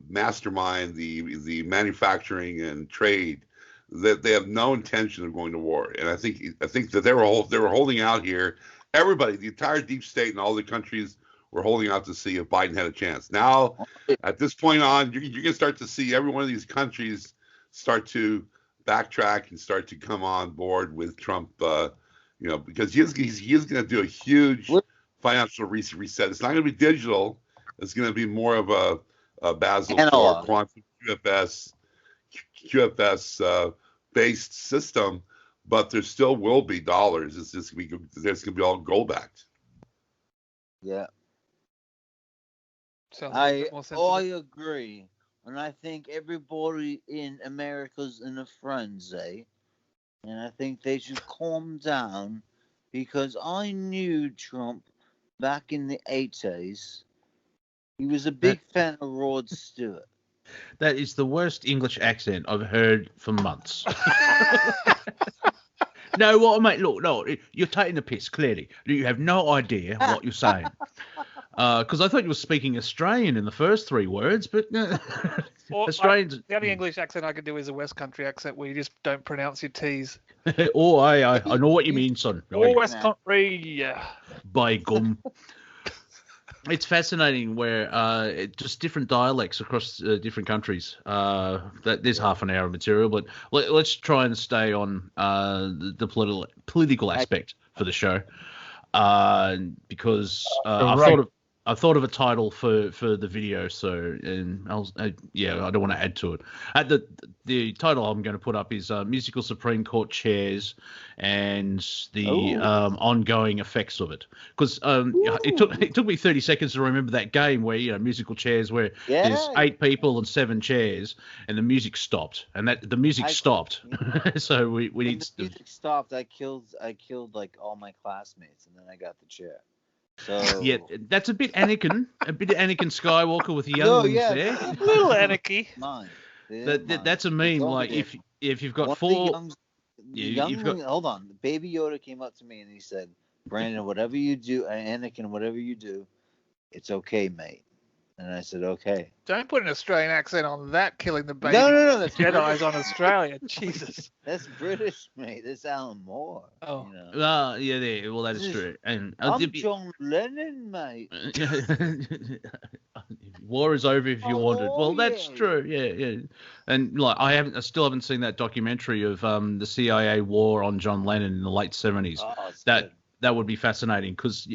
mastermind the manufacturing and trade. That they have no intention of going to war, and I think that they were holding out here. Everybody, the entire deep state and all the countries were holding out to see if Biden had a chance. Now, at this point on, you're gonna start to see every one of these countries start to backtrack and start to come on board with Trump. Because he is gonna do a huge financial reset. It's not gonna be digital. It's gonna be more of a Basel IV quantum QFS based system, but there still will be dollars. It's just there's gonna be all gold backed. Yeah, I agree, and I think everybody in America's in a frenzy, and I think they should calm down because I knew Trump back in the 80s. He was a big fan of Rod Stewart. That is the worst English accent I've heard for months. No, mate, look, no, you're taking the piss, clearly. You have no idea what you're saying. Because I thought you were speaking Australian in the first three words, but Australians... the only English accent I can do is a West Country accent where you just don't pronounce your T's. Oh, I know what you mean, son. Oh, West Country, yeah. By gum. It's fascinating where just different dialects across different countries. There's half an hour of material, but let's try and stay on the political aspect for the show, because I thought of a title for the video. So I don't want to add to it. The title I'm going to put up is Musical Supreme Court Chairs and the ongoing effects of it. Because it took me 30 seconds to remember that game where musical chairs where there's 8 people and 7 chairs and the music stopped and the music stopped. So we need to. The music stopped. I killed like all my classmates and then I got the chair. So yeah, that's a bit Anakin Skywalker with the young ones there. A little Anakin. Mine. That's a meme. Like if you've got 4, hold on. Baby Yoda came up to me and he said, "Brandon, whatever you do, Anakin, whatever you do, it's okay, mate." And I said, "Okay." Don't put an Australian accent on that. Killing the baby. No. That's Jedi's on Australia. Jesus. That's British, mate. That's Alan Moore. Oh. Yeah. Well, that is true. And I'm John Lennon, mate. War is over if you want it. Oh, Well, that's yeah. true. Yeah. And like, I still haven't seen that documentary of the CIA war on John Lennon in the late 70s. Oh, it's That good. that would be fascinating because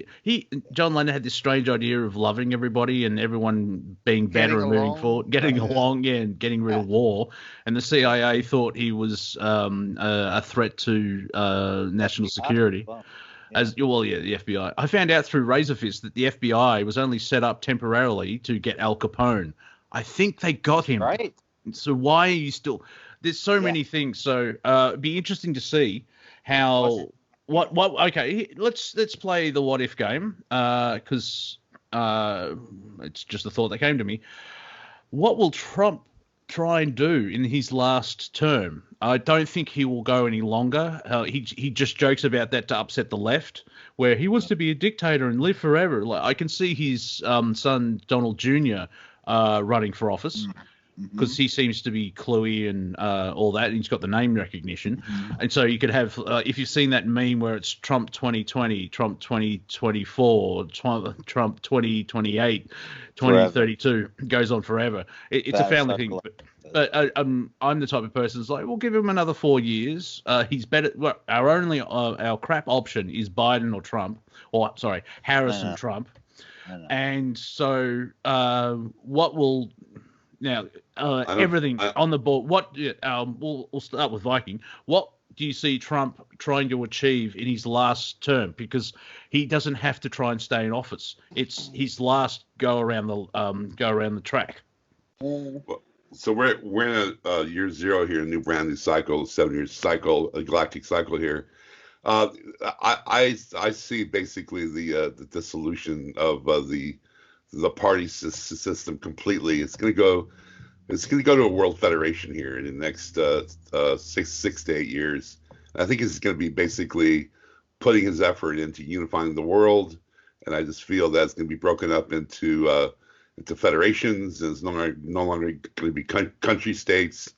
John Lennon had this strange idea of loving everybody and everyone being better Getting and moving along. forward, getting Yeah. along, and getting rid of war. And the CIA thought he was a threat to national security. Well, The FBI. I found out through Razorfist that the FBI was only set up temporarily to get Al Capone. I think they got him. right. So why are you still? There's so many things. So it'd be interesting to see how. What? Okay, let's play the what if game because it's just a thought that came to me. What will Trump try and do in his last term? I don't think he will go any longer. He just jokes about that to upset the left, where he wants to be a dictator and live forever. Like, I can see his son Donald Jr. Running for office because he seems to be cluey and all that. And he's got the name recognition, and so you could have if you've seen that meme where it's Trump 2020, Trump 2024, Trump 2028, 2032 goes on forever. It's a That's family not thing. cool. But I'm the type of person that's like, we'll give him another 4 years. He's better. Well, our crap option is Biden or Trump, or sorry, Harris and Trump. And so, what will now everything on the board? What we'll start with Viking. What do you see Trump trying to achieve in his last term? Because he doesn't have to try and stay in office. It's his last go around the track. So we're in a year zero here, a new brand new cycle, 7-year cycle, a galactic cycle here. I see basically the dissolution of the party system completely. It's going to go to a world federation here in the next 6 to 8 years. And I think it's going to be basically putting his effort into unifying the world, and I just feel that it's going to be broken up into federations, and it's no longer going to be country states.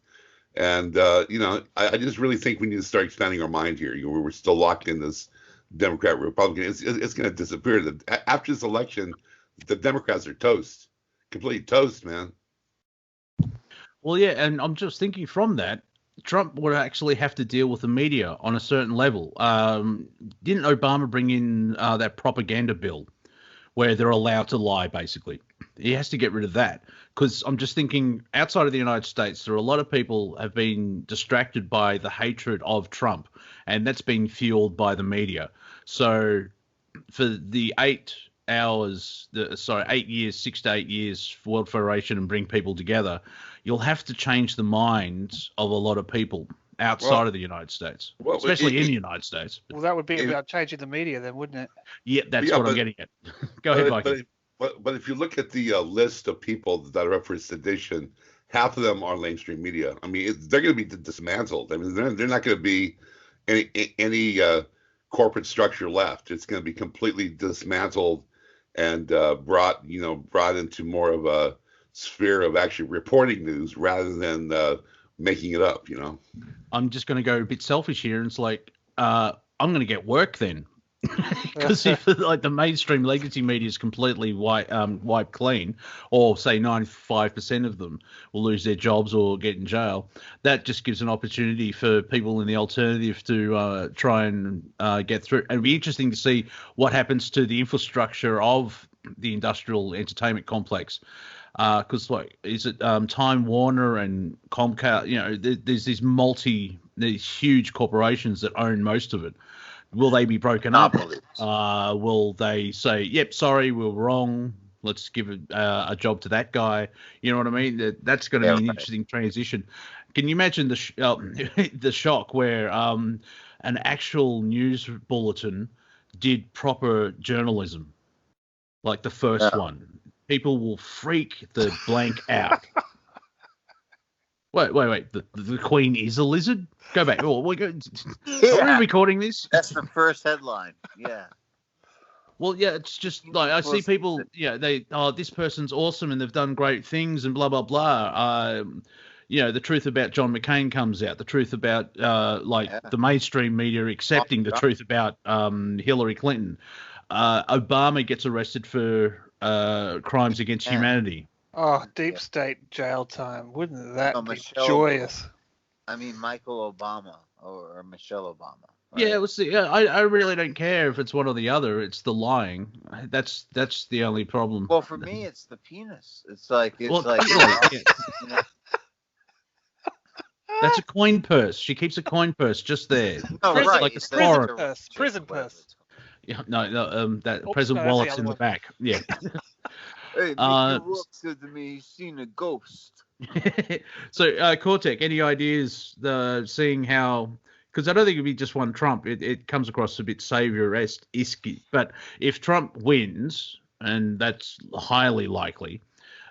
And I just really think we need to start expanding our mind here. We're still locked in this Democrat Republican. It's going to disappear. After this election, the Democrats are toast, complete toast, man. Well, yeah, and I'm just thinking from that, Trump would actually have to deal with the media on a certain level. Didn't Obama bring in that propaganda bill where they're allowed to lie, basically? He has to get rid of that, because I'm just thinking outside of the United States, there are a lot of people have been distracted by the hatred of Trump, and that's been fueled by the media. So for the 8 years, 6 to 8 years for World Federation and bring people together, you'll have to change the minds of a lot of people outside of the United States, especially in the United States. Well, that would be about changing the media then, wouldn't it? Yeah, that's what I'm getting at. Go ahead, Viking. But if you look at the list of people that are up for sedition, half of them are mainstream media. I mean, they're going to be dismantled. I mean, they're not going to be any corporate structure left. It's going to be completely dismantled and brought into more of a sphere of actually reporting news rather than making it up. I'm just going to go a bit selfish here, and it's like I'm going to get work then. Because if like the mainstream legacy media is completely wiped clean, or say 95% of them will lose their jobs or get in jail, that just gives an opportunity for people in the alternative to try and get through. And it'd be interesting to see what happens to the infrastructure of the industrial entertainment complex. Because is it Time Warner and Comcast? There's these huge corporations that own most of it. Will they be broken up? Will they say, "Yep, sorry, we're wrong. Let's give a job to that guy"? You know what I mean? That's going to be an interesting transition. Can you imagine the shock where an actual news bulletin did proper journalism, like the first one? People will freak the blank out. Wait. The Queen is a lizard? Go back. Are we recording this? That's the first headline. Yeah. Well, yeah, it's just like I see people, this person's awesome and they've done great things and blah, blah, blah. The truth about John McCain comes out. The truth about the mainstream media accepting the truth about Hillary Clinton. Obama gets arrested for crimes against humanity. Oh, deep state jail time. Wouldn't that No, be Michelle joyous? I mean, Michael Obama or Michelle Obama. Yeah, right? well, see, I really don't care if it's one or the other. It's the lying. That's the only problem. Well, for me, it's the penis. It's like Well, clearly, yeah. you know, That's a coin purse. She keeps a coin purse just there. no, Prison- right. like a it's prison foreign. purse. Prison purse. Yeah, no, that Oops, present no, that's the wallet's other in the one. back. Yeah. Hey, Uh, Mickey Rourke said to me he's seen a ghost. So, Cortek, any ideas seeing how? Because I don't think it'd be just one Trump. It comes across a bit savior-esque. But if Trump wins, and that's highly likely,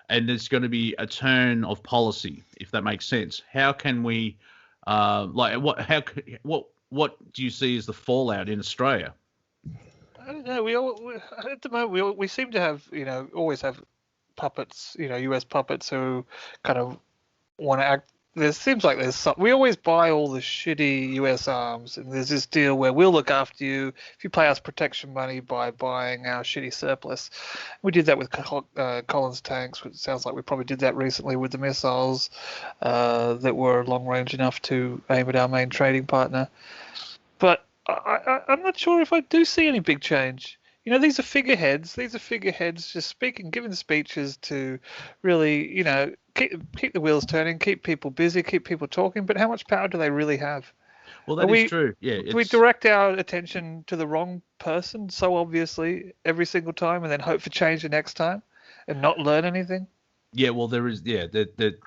and there's going to be a turn of policy, if that makes sense, how can we, what do you see as the fallout in Australia? I don't know. At the moment we seem to have always have puppets, U.S. puppets who kind of want to act. There seems like there's some. We always buy all the shitty U.S. arms, and there's this deal where we'll look after you if you pay us protection money by buying our shitty surplus. We did that with Collins tanks, which sounds like we probably did that recently with the missiles that were long range enough to aim at our main trading partner. But I'm not sure if I do see any big change. These are figureheads. These are figureheads just giving speeches to really, keep the wheels turning, keep people busy, keep people talking. But how much power do they really have? Well, that is true. Yeah, Do we direct our attention to the wrong person so obviously every single time, and then hope for change the next time, and not learn anything? Yeah, well, there is. Yeah,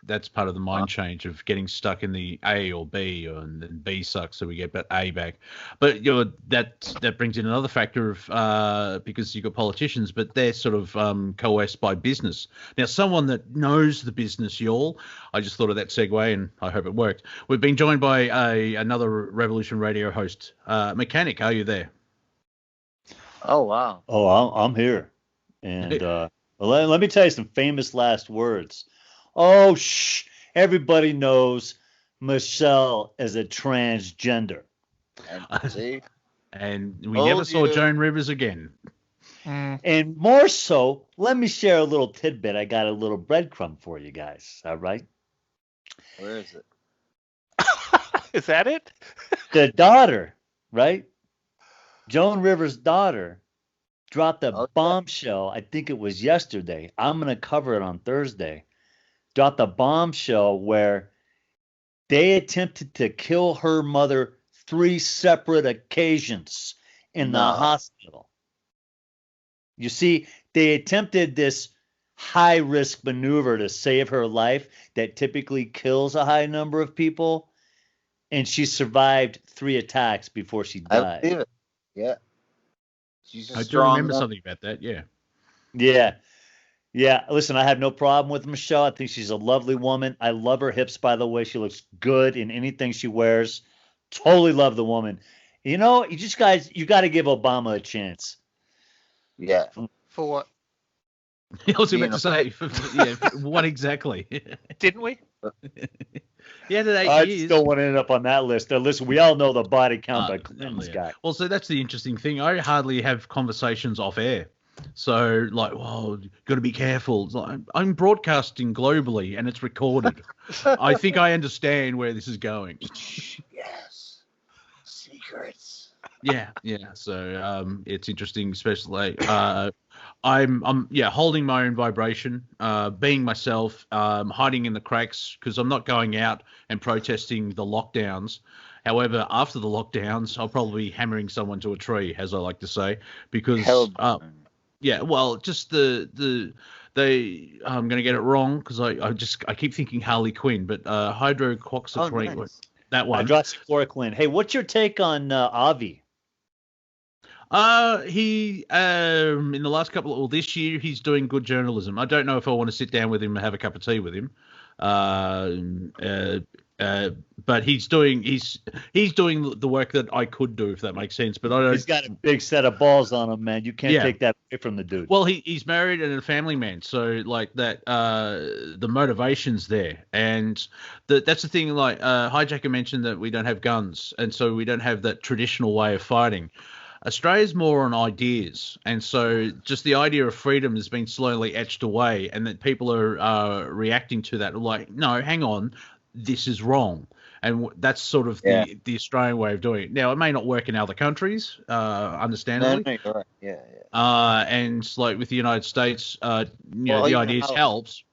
that's part of the mind change of getting stuck in the A or B, and then B sucks, so we get A back. But that brings in another factor of because you've got politicians, but they're sort of coerced by business. Now, someone that knows the business, y'all. I just thought of that segue, and I hope it worked. We've been joined by another Revolution Radio host, Mechanic. Are you there? Oh wow. Oh, I'm here, and. Let me tell you some famous last words. Oh, shh. Everybody knows Michelle is a transgender. And see? And we never saw Joan Rivers again. And more so, let me share a little tidbit. I got a little breadcrumb for you guys. All right? Where is it? Is that it? The daughter, right? Joan Rivers' daughter dropped a bombshell. I think it was yesterday. I'm going to cover it on Thursday. Dropped a bombshell where they attempted to kill her mother 3 separate occasions in the hospital. You see, they attempted this high-risk maneuver to save her life that typically kills a high number of people, and she survived 3 attacks before she died. I believe it. Yeah. I do remember something about that, yeah. Yeah. Listen, I have no problem with Michelle. I think she's a lovely woman. I love her hips, by the way. She looks good in anything she wears. Totally love the woman. You got to give Obama a chance. Yeah. For what? I was about to say, what exactly? Didn't we? Yeah, that 8 I years. still want to end up on that list. Now, listen, we all know the body count by Clinton's guy. Well, so that's the interesting thing. I hardly have conversations off air. So, got to be careful. It's like, I'm broadcasting globally, and it's recorded. I think I understand where this is going. Yes. Secrets. Yeah. So, it's interesting, especially. I'm holding my own vibration, being myself, hiding in the cracks because I'm not going out and protesting the lockdowns. However, after the lockdowns, I'll probably be hammering someone to a tree, as I like to say, because just I'm going to get it wrong because I keep thinking Harley Quinn, but hydroxychloroquine, nice. that one. Hydroxychloroquine. Hey, what's your take on Avi? He in the last this year he's doing good journalism. I don't know if I want to sit down with him and have a cup of tea with him. But he's doing the work that I could do, if that makes sense. But I don't. He's got a big set of balls on him, man. You can't take that away from the dude. Well, he's married and a family man, so like that, the motivation's there, and that's the thing. Like HiJacker mentioned that we don't have guns, and so we don't have that traditional way of fighting. Australia's more on ideas, and so just the idea of freedom has been slowly etched away, and that people are reacting to that like, no, hang on, this is wrong. And that's sort of the Australian way of doing it. Now, it may not work in other countries, understandably. No, you're right. Yeah. And like with the United States, the ideas helps.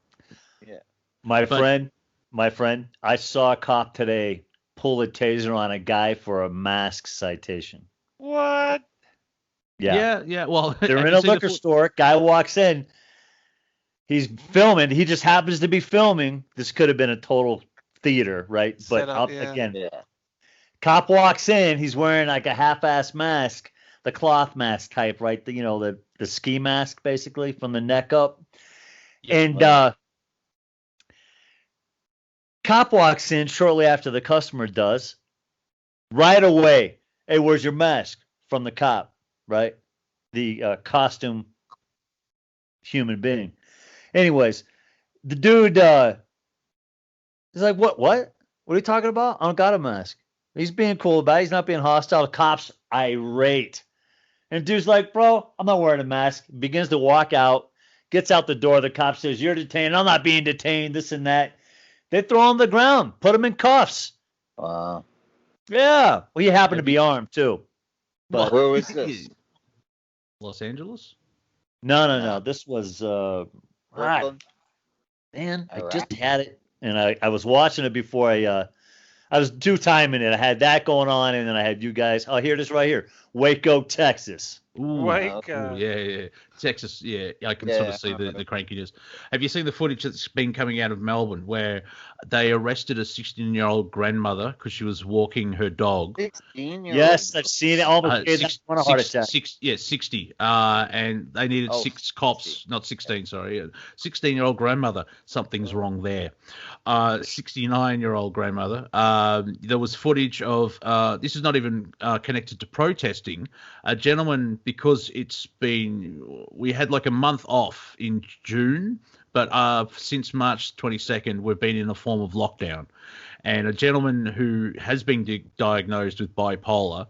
Yeah. My friend, I saw a cop today pull a taser on a guy for a mask citation. What? Yeah. Well, they're in a liquor store. Guy walks in. He's filming. He just happens to be filming. This could have been a total theater, right? But again, cop walks in. He's wearing like a half-ass mask, the cloth mask type, right? The ski mask, basically, from the neck up. And cop walks in shortly after the customer does. Right away, hey, where's your mask? From the cop, right? The costume human being. Anyways, the dude he's like, what? What are you talking about? I don't got a mask. He's being cool about it. He's not being hostile. The cop's irate. And the dude's like, bro, I'm not wearing a mask. Begins to walk out, gets out the door. The cop says, you're detained. I'm not being detained, this and that. They throw him on the ground, put him in cuffs. Wow. Yeah. Well, he happened to be armed, too. But where was this? Los Angeles? No. This was, Brooklyn? man, I just had it. And I was watching it before I was two-timing it. I had that going on, and then I had you guys. Oh, here it is right here. Waco, Texas. Ooh, Waco. Yeah. Texas, I can sort of see the crankiness. Have you seen the footage that's been coming out of Melbourne where they arrested a 16-year-old grandmother because she was walking her dog? 16-year-old? Yes, I've seen it. Almost a heart attack. 60. And they needed 6 cops, 60. not 16, sorry. 16-year-old grandmother. Something's wrong there. 69-year-old grandmother. There was footage of, this is not even connected to protesting, a gentleman, because we had like a month off in June, but since March 22nd, we've been in a form of lockdown. And a gentleman who has been diagnosed with bipolar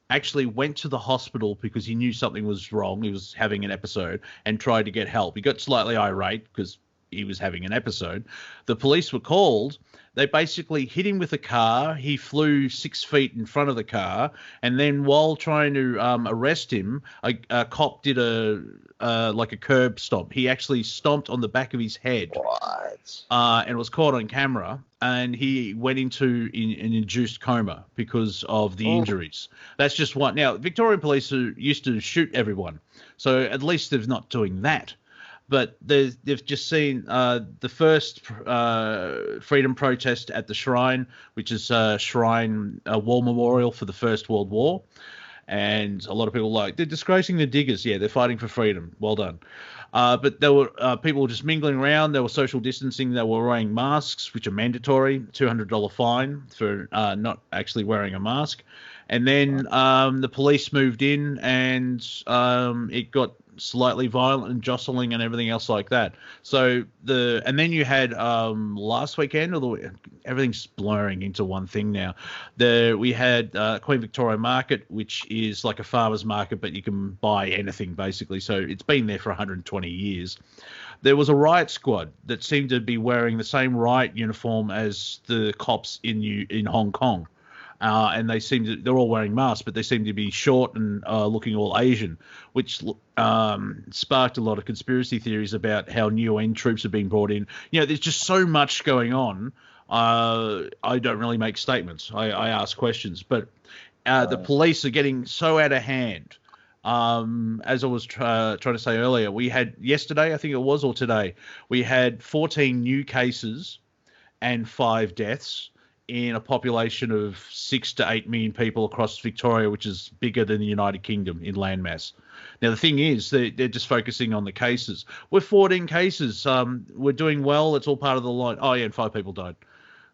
actually went to the hospital because he knew something was wrong. He was having an episode and tried to get help. He got slightly irate because he was having an episode. The police were called. They basically hit him with a car. He flew 6 feet in front of the car, and then while trying to arrest him, a cop did a curb stomp. He actually stomped on the back of his head. What? And was caught on camera, and he went into an induced coma because of the injuries. That's just one. Now, Victorian police used to shoot everyone, so at least they're not doing that. But they've just seen the first freedom protest at the Shrine, which is a Shrine War Memorial for the First World War. And a lot of people they're disgracing the diggers. Yeah, they're fighting for freedom. Well done. But there were people just mingling around. There was social distancing. They were wearing masks, which are mandatory, $200 fine for not actually wearing a mask. And then the police moved in, and it got slightly violent and jostling and everything else like that. So and then you had last weekend, everything's blurring into one thing now. We had Queen Victoria Market, which is like a farmer's market, but you can buy anything basically. So it's been there for 120 years. There was a riot squad that seemed to be wearing the same riot uniform as the cops in Hong Kong. And they're all wearing masks, but they seem to be short and looking all Asian, which sparked a lot of conspiracy theories about how UN troops are being brought in. There's just so much going on. I don't really make statements. I ask questions, but the police are getting so out of hand. As I was trying to say earlier, we had yesterday, I think it was, or today, we had 14 new cases and 5 deaths in a population of 6 to 8 million people across Victoria, which is bigger than the United Kingdom in landmass. Now, the thing is, they're just focusing on the cases. We're 14 cases. We're doing well. It's all part of the line. Oh, yeah, and 5 people died.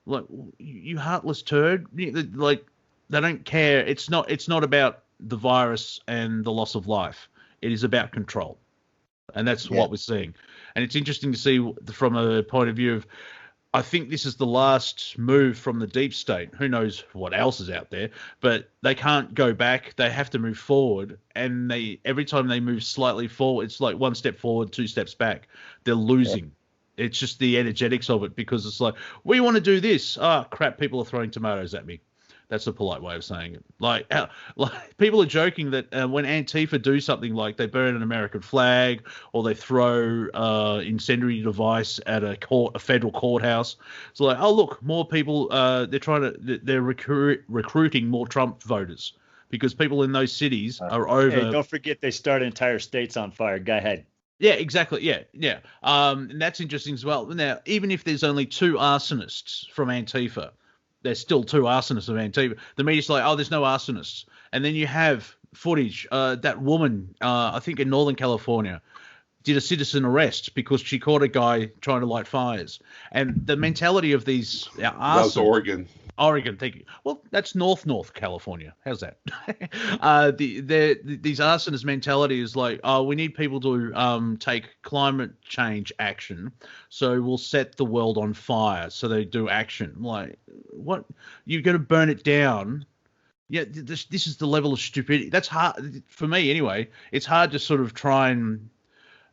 Like, you heartless turd. Like, they don't care. It's not about the virus and the loss of life. It is about control. And that's what we're seeing. And it's interesting to see from a point of view of, I think this is the last move from the deep state. Who knows what else is out there, but they can't go back. They have to move forward, and every time they move slightly forward, it's like one step forward, two steps back. They're losing. Yeah. It's just the energetics of it, because it's like, we want to do this. Oh, crap, people are throwing tomatoes at me. That's a polite way of saying it. Like people are joking that when Antifa do something, like they burn an American flag or they throw incendiary device at a federal courthouse. It's like, oh look, more people. They're recruiting more Trump voters, because people in those cities are over. Hey, don't forget they start entire states on fire. Go ahead. Yeah, exactly. Yeah. And that's interesting as well. Now, even if there's only 2 arsonists from Antifa, there's still 2 arsonists of Antifa. The media's like, oh, there's no arsonists. And then you have footage. That woman, I think in Northern California, did a citizen arrest because she caught a guy trying to light fires. And the mentality of these That's Oregon. Oregon, thank you. Well, that's North California. How's that? These arsonists' mentality is like, oh, we need people to take climate change action, so we'll set the world on fire. So they do action. Like, what? You're going to burn it down? Yeah, this is the level of stupidity. That's hard for me anyway. It's hard to sort of try and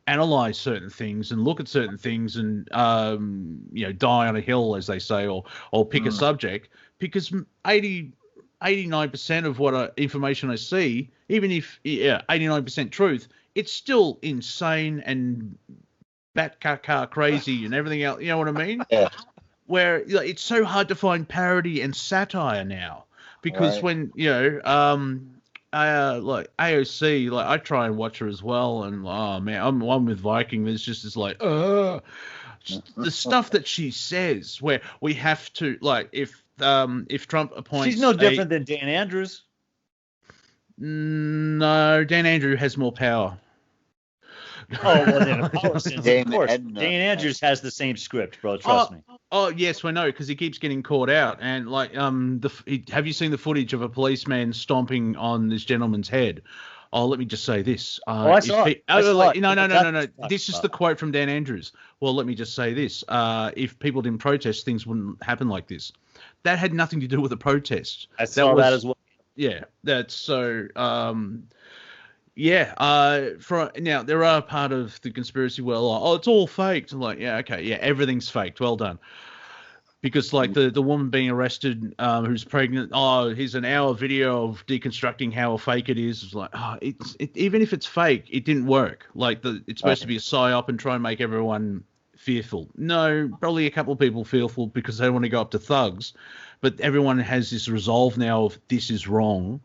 analyze certain things and look at certain things and die on a hill, as they say, or pick a subject, because 89% of what information I see, even if 89% truth, it's still insane and bat car crazy and everything else. You know what I mean? Yeah. Where it's so hard to find parody and satire now, because when like AOC, like I try and watch her as well, and oh man, I'm one with Viking. There's just this like, just the stuff that she says, where we have to, like, if Trump appoints, she's no different than Dan Andrews. No, Dan Andrews has more power. Oh, well, then, of course. Dan Andrews has the same script, bro. Trust me. Oh, yes, we know, because he keeps getting caught out. And, like, have you seen the footage of a policeman stomping on this gentleman's head? Oh, let me just say this. I saw it. No. This is the quote from Dan Andrews. Well, let me just say this. If people didn't protest, things wouldn't happen like this. That had nothing to do with the protest. I saw that as well. Yeah, that's so... now there are part of the conspiracy world. Like, oh, it's all faked. I'm like, yeah, okay, yeah, everything's faked. Well done. Because like the woman being arrested, who's pregnant. Oh, here's an hour video of deconstructing how fake it is. It's like, oh, even if it's fake, it didn't work. Like it's supposed to be a psyop and try and make everyone fearful. No, probably a couple of people fearful because they want to go up to thugs, but everyone has this resolve now of this is wrong.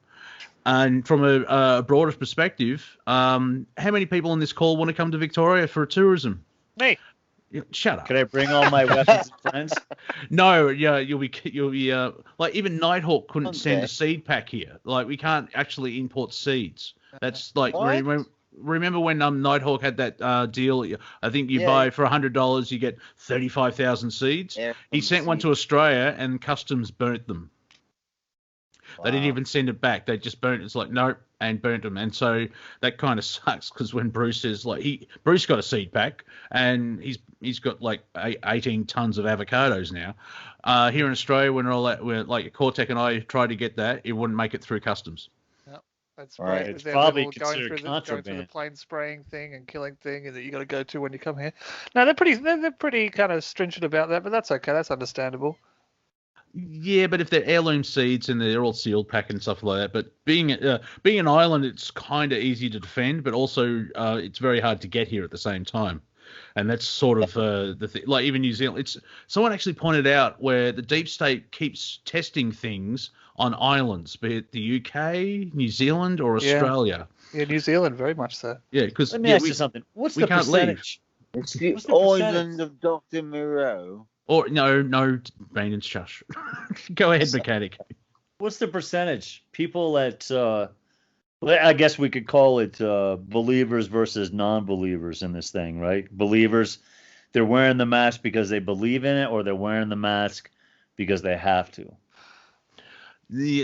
And from a broader perspective, how many people on this call want to come to Victoria for tourism? Me. Shut up. Can I bring all my weapons and friends? No, yeah, you'll be like even Nighthawk couldn't send a seed pack here. Like we can't actually import seeds. That's like remember when Nighthawk had that deal? I think you buy for $100, you get 35,000 seeds. He sent one to Australia and customs burnt them. Wow. They didn't even send it back. They just burnt it. It's like, nope, and burnt them. And so that kind of sucks because when Bruce is like, Bruce got a seed pack and he's got like 18 tons of avocados now. Here in Australia, when we're like Cortek and I tried to get that, it wouldn't make it through customs. Yep, that's right. It's probably considered contraband. Going through the plane spraying thing and killing thing that you got to go to when you come here. No, they're pretty kind of stringent about that, but that's okay. That's understandable. Yeah, but if they're heirloom seeds and they're all sealed pack and stuff like that, but being an island, it's kind of easy to defend, but also it's very hard to get here at the same time, and that's sort of the thing. Like even New Zealand, someone actually pointed out where the deep state keeps testing things on islands, be it the UK, New Zealand, or Australia. Yeah, New Zealand, very much so. Yeah, because let me ask you something. What's the percentage? It's the island of Dr. Moreau. Or no, Brandon, shush. Go ahead, mechanic. What's the percentage? People that, I guess we could call it believers versus non-believers in this thing, right? Believers, they're wearing the mask because they believe in it, or they're wearing the mask because they have to.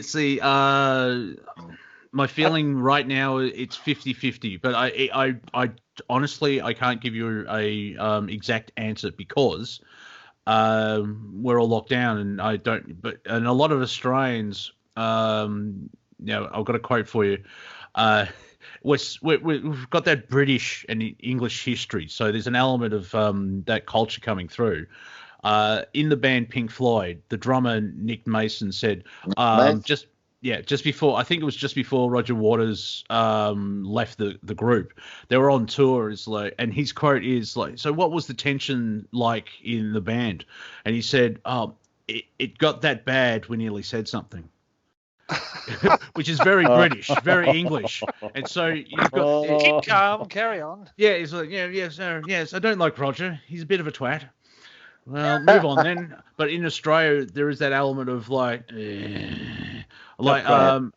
See, my feeling right now, it's 50-50, but I honestly, I can't give you a exact answer because we're all locked down, and I don't. And a lot of Australians, now I've got a quote for you. We've got that British and English history, so there's an element of that culture coming through. In the band Pink Floyd, the drummer Nick Mason said, just before, I think it was just before Roger Waters left the group, they were on tour. It's like, and his quote is like, "So what was the tension like in the band?" And he said, it got that bad we nearly said something." Which is very British, very English, and so you've got keep calm, carry on. Yeah, he's like, yes, I don't like Roger. He's a bit of a twat. Well, move on then. But in Australia, there is that element of like, I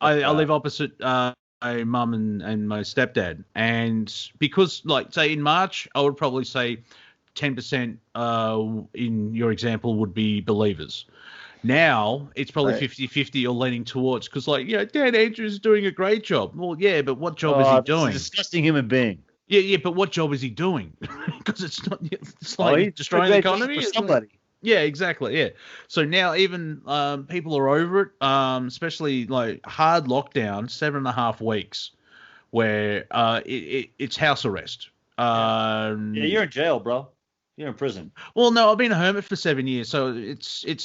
live opposite my mum and my stepdad, and because like say in March, I would probably say 10% in your example would be believers. Now it's probably 50-50 or leaning towards, because like, Dan Andrews is doing a great job. Well, yeah, but what job is he doing? He's a disgusting human being. Yeah, but what job is he doing? Because it's like destroying the economy. For somebody. Yeah, exactly. Yeah. So now even people are over it, especially like hard lockdown, 7.5 weeks, where it's house arrest. You're in jail, bro. You're in prison. Well, no, I've been a hermit for 7 years, so it's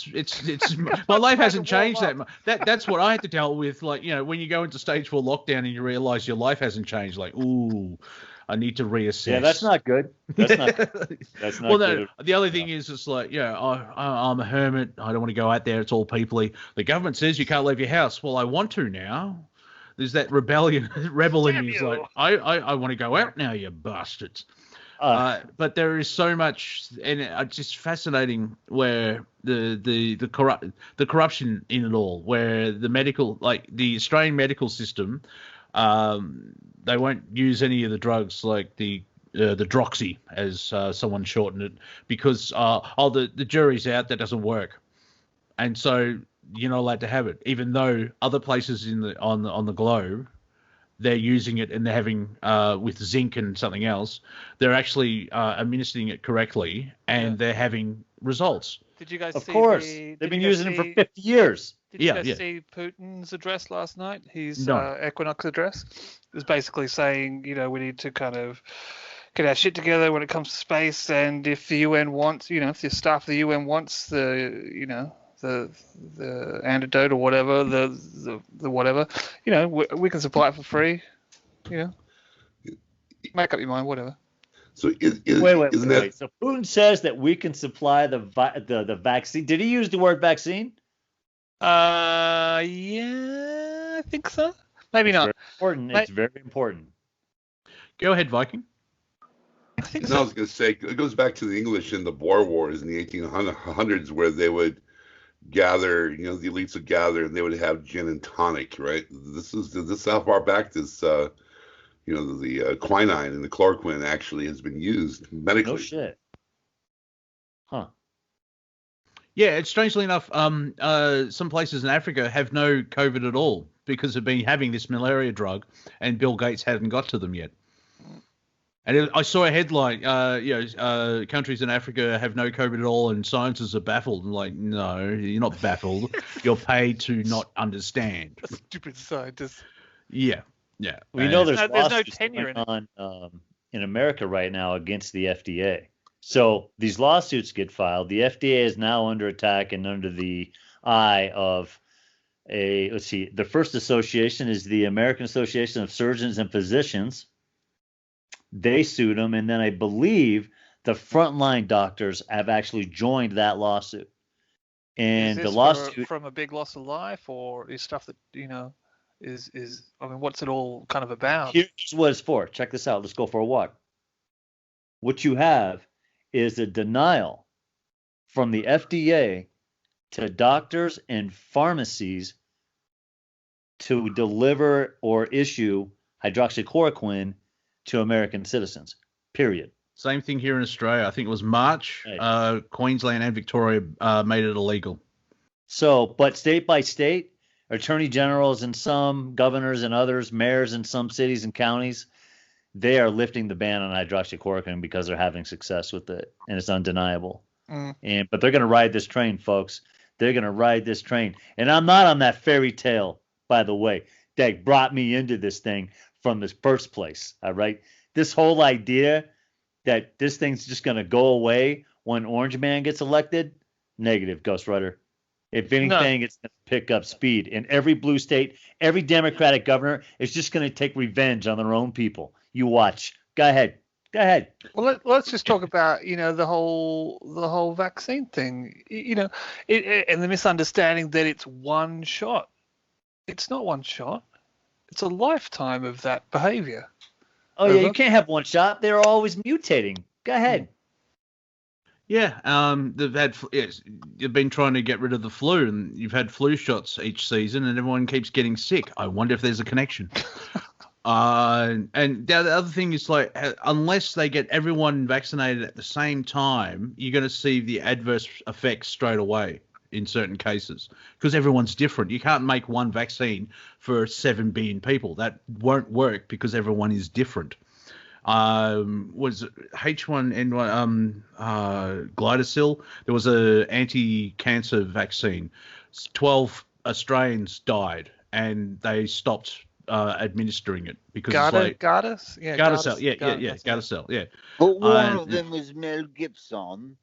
my life hasn't changed that much. That's what I had to deal with. Like, when you go into stage 4 lockdown and you realize your life hasn't changed, like, ooh, I need to reassess. Yeah, that's not good. That's not good. That's not good. The other thing is, it's like, I'm a hermit. I don't want to go out there. It's all peoply. The government says you can't leave your house. Well, I want to now. There's that rebel in me. It's like, I want to go out now, you bastards. But there is so much, and it's just fascinating where the corruption in it all, where the Australian medical system, they won't use any of the drugs like the Droxy, as someone shortened it, because the jury's out, that doesn't work, and so you're not allowed to have it, even though other places on the globe, they're using it, and they're having with zinc and something else, they're actually administering it correctly, and they're having results. Did you guys of see? Course, they've been using it for 50 years. Did you guys see Putin's address last night? His Equinox address. It was basically saying, we need to kind of get our shit together when it comes to space, and if the UN wants, if the staff of the UN wants the antidote or whatever, the whatever, we can supply it for free. Make up your mind, whatever. So wait. So Putin says that we can supply the vaccine. Did he use the word vaccine? Yeah, I think so. Maybe not. It's very important. Go ahead, Viking. I was going to say, it goes back to the English in the Boer Wars in the 1800s, where they would gather, the elites would gather, and they would have gin and tonic, right? This is how far back this, the quinine and the chloroquine actually has been used medically. No shit. Huh. Yeah, it's strangely enough, some places in Africa have no COVID at all because they've been having this malaria drug, and Bill Gates hadn't got to them yet. And I saw a headline, countries in Africa have no COVID at all, and scientists are baffled. I'm like, no, you're not baffled. You're paid to not understand. Stupid scientists. Yeah. We know there's no tenure going on in America right now against the FDA. So these lawsuits get filed. The FDA is now under attack and under the eye of the first association is the American Association of Surgeons and Physicians. They sued them, and then I believe the frontline doctors have actually joined that lawsuit. And is this the lawsuit from a big loss of life, or is stuff that is what's it all kind of about? Here's what it's for. Check this out. Let's go for a walk. What you have is a denial from the FDA to doctors and pharmacies to deliver or issue hydroxychloroquine to American citizens, period. Same thing here in Australia. I think it was March. Right. Queensland and Victoria made it illegal. So, but state by state, attorney generals and some, governors and others, mayors in some cities and counties, they are lifting the ban on hydroxychloroquine because they're having success with it, and it's undeniable. But they're going to ride this train, folks. They're going to ride this train. And I'm not on that fairy tale, by the way, that brought me into this thing from the first place. All right. This whole idea that this thing's just going to go away when Orange Man gets elected, negative, Ghost Rider. If anything, it's going to pick up speed. In every blue state, every Democratic governor is just going to take revenge on their own people. You watch. Go ahead. Well, let's just talk about the whole vaccine thing. And the misunderstanding that it's one shot. It's not one shot. It's a lifetime of that behavior. Oh yeah, you can't have one shot. They're always mutating. Go ahead. Yeah, you've been trying to get rid of the flu, and you've had flu shots each season, and everyone keeps getting sick. I wonder if there's a connection. And the other thing is, like, unless they get everyone vaccinated at the same time, you're going to see the adverse effects straight away in certain cases, because everyone's different. You can't make one vaccine for 7 billion people. That won't work because everyone is different. Was H1N1 Glidocil? There was a anti-cancer vaccine. 12 Australians died, and they stopped administering it because Gardasil, yeah. But one of them was Mel Gibson.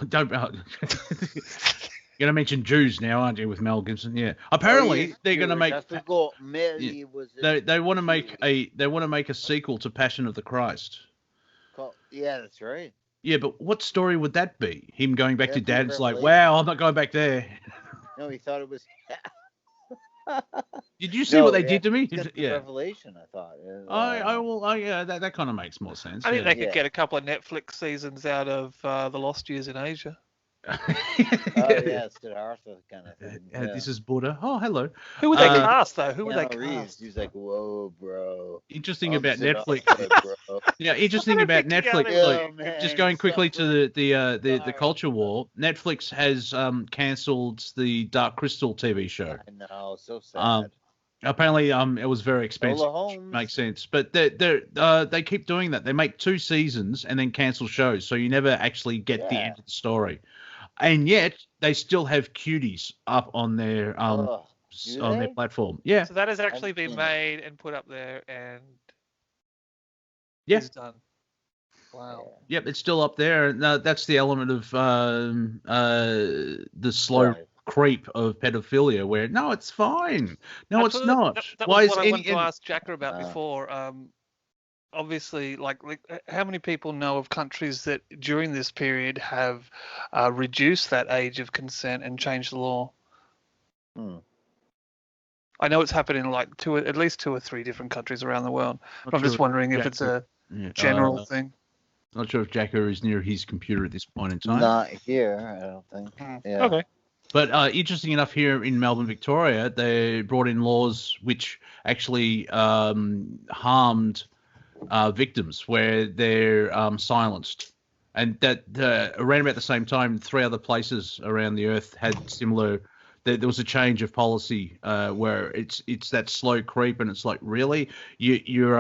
Don't. You're gonna mention Jews now, aren't you, with Mel Gibson? Yeah. Apparently, they're gonna make. I forgot. Mary was. They want to make a sequel to Passion of the Christ. Yeah, that's right. Yeah, but what story would that be? Him going back to dad? It's like, wow, I'm not going back there. No, he thought it was. Did you see what they did to me? Yeah. Revelation, I thought. Yeah, that kind of makes more sense. I think they could get a couple of Netflix seasons out of the Lost Years in Asia. It's the Arthur kind of thing. This is Buddha. Oh, hello. Who would they cast though? Who would they cast? He's like, whoa, bro. Interesting about Netflix. Interesting about Netflix. Just going quickly to the culture war. Netflix has cancelled the Dark Crystal TV show. I know, so sad. Apparently, it was very expensive. Makes sense, but they keep doing that. They make 2 seasons and then cancel shows, so you never actually get the end of the story. And yet they still have cuties up on their their platform. Yeah. So that has actually been made and put up there, and it's done. Wow. Yep, it's still up there. And that's the element of the slow creep of pedophilia, where no, it's fine. No, it's not. That was what I wanted to ask Jacker about before. Obviously, like how many people know of countries that during this period have reduced that age of consent and changed the law? I know it's happened in like at least 2 or 3 different countries around the world. But I'm just wondering if it's a general thing. Not sure if Jacker is near his computer at this point in time. Not here, I don't think. Yeah. Okay. But interesting enough, here in Melbourne, Victoria, they brought in laws which actually harmed victims, where they're silenced, and that around about the same time, 3 other places around the earth had similar. There was a change of policy where it's that slow creep, and it's like, really, you're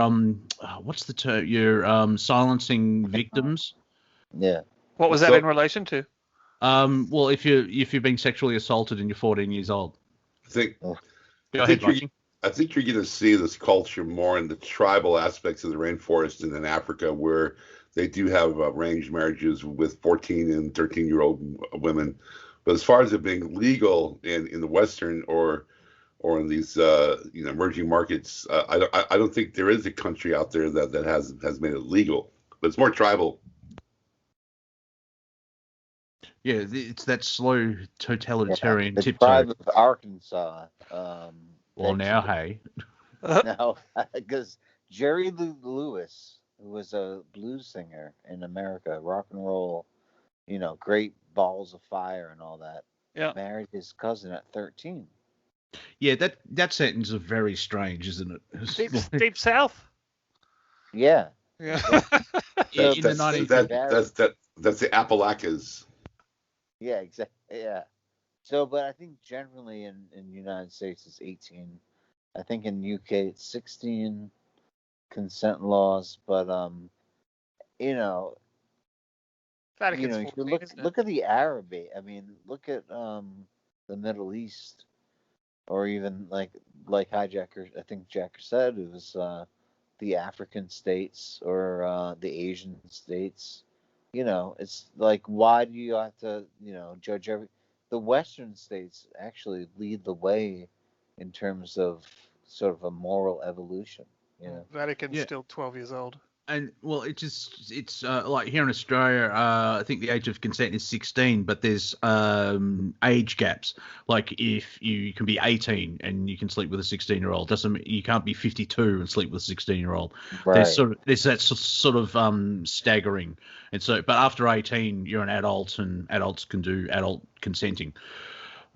what's the term? You're silencing victims. Yeah. What was that in relation to? Well, if you're being sexually assaulted and you're 14 years old. I think. Go ahead, Viking. I think you're going to see this culture more in the tribal aspects of the rainforest and in Africa, where they do have arranged marriages with 14 and 13-year-old women. But as far as it being legal in the Western or in these emerging markets, I don't think there is a country out there that has made it legal. But it's more tribal. Yeah, it's that slow totalitarian the tiptoe. tribe of Arkansas. Well, now, hey. No, because Jerry Lewis, who was a blues singer in America, rock and roll, great balls of fire and all that, married his cousin at 13. Yeah, that sentence is very strange, isn't it? Deep South. Yeah. Yeah. In the 1950s. That's the Appalachians. Yeah, exactly. Yeah. So, but I think generally in the United States it's 18. I think in UK it's 16 consent laws, but That's Vatican's if you 14, isn't it? look at the Arab, I mean, look at the Middle East, or even like HiJacker, I think Jacker said, it was the African states or the Asian states. It's like, why do you have to, judge the Western states actually lead the way in terms of sort of a moral evolution, Vatican's Yeah. still 12 years old. And well, it's like here in Australia, I think the age of consent is 16, but there's age gaps. Like if you can be 18 and you can sleep with a 16-year-old, doesn't you can't be 52 and sleep with a 16-year-old. Right. There's that sort of staggering, and so but after 18, you're an adult, and adults can do adult consenting,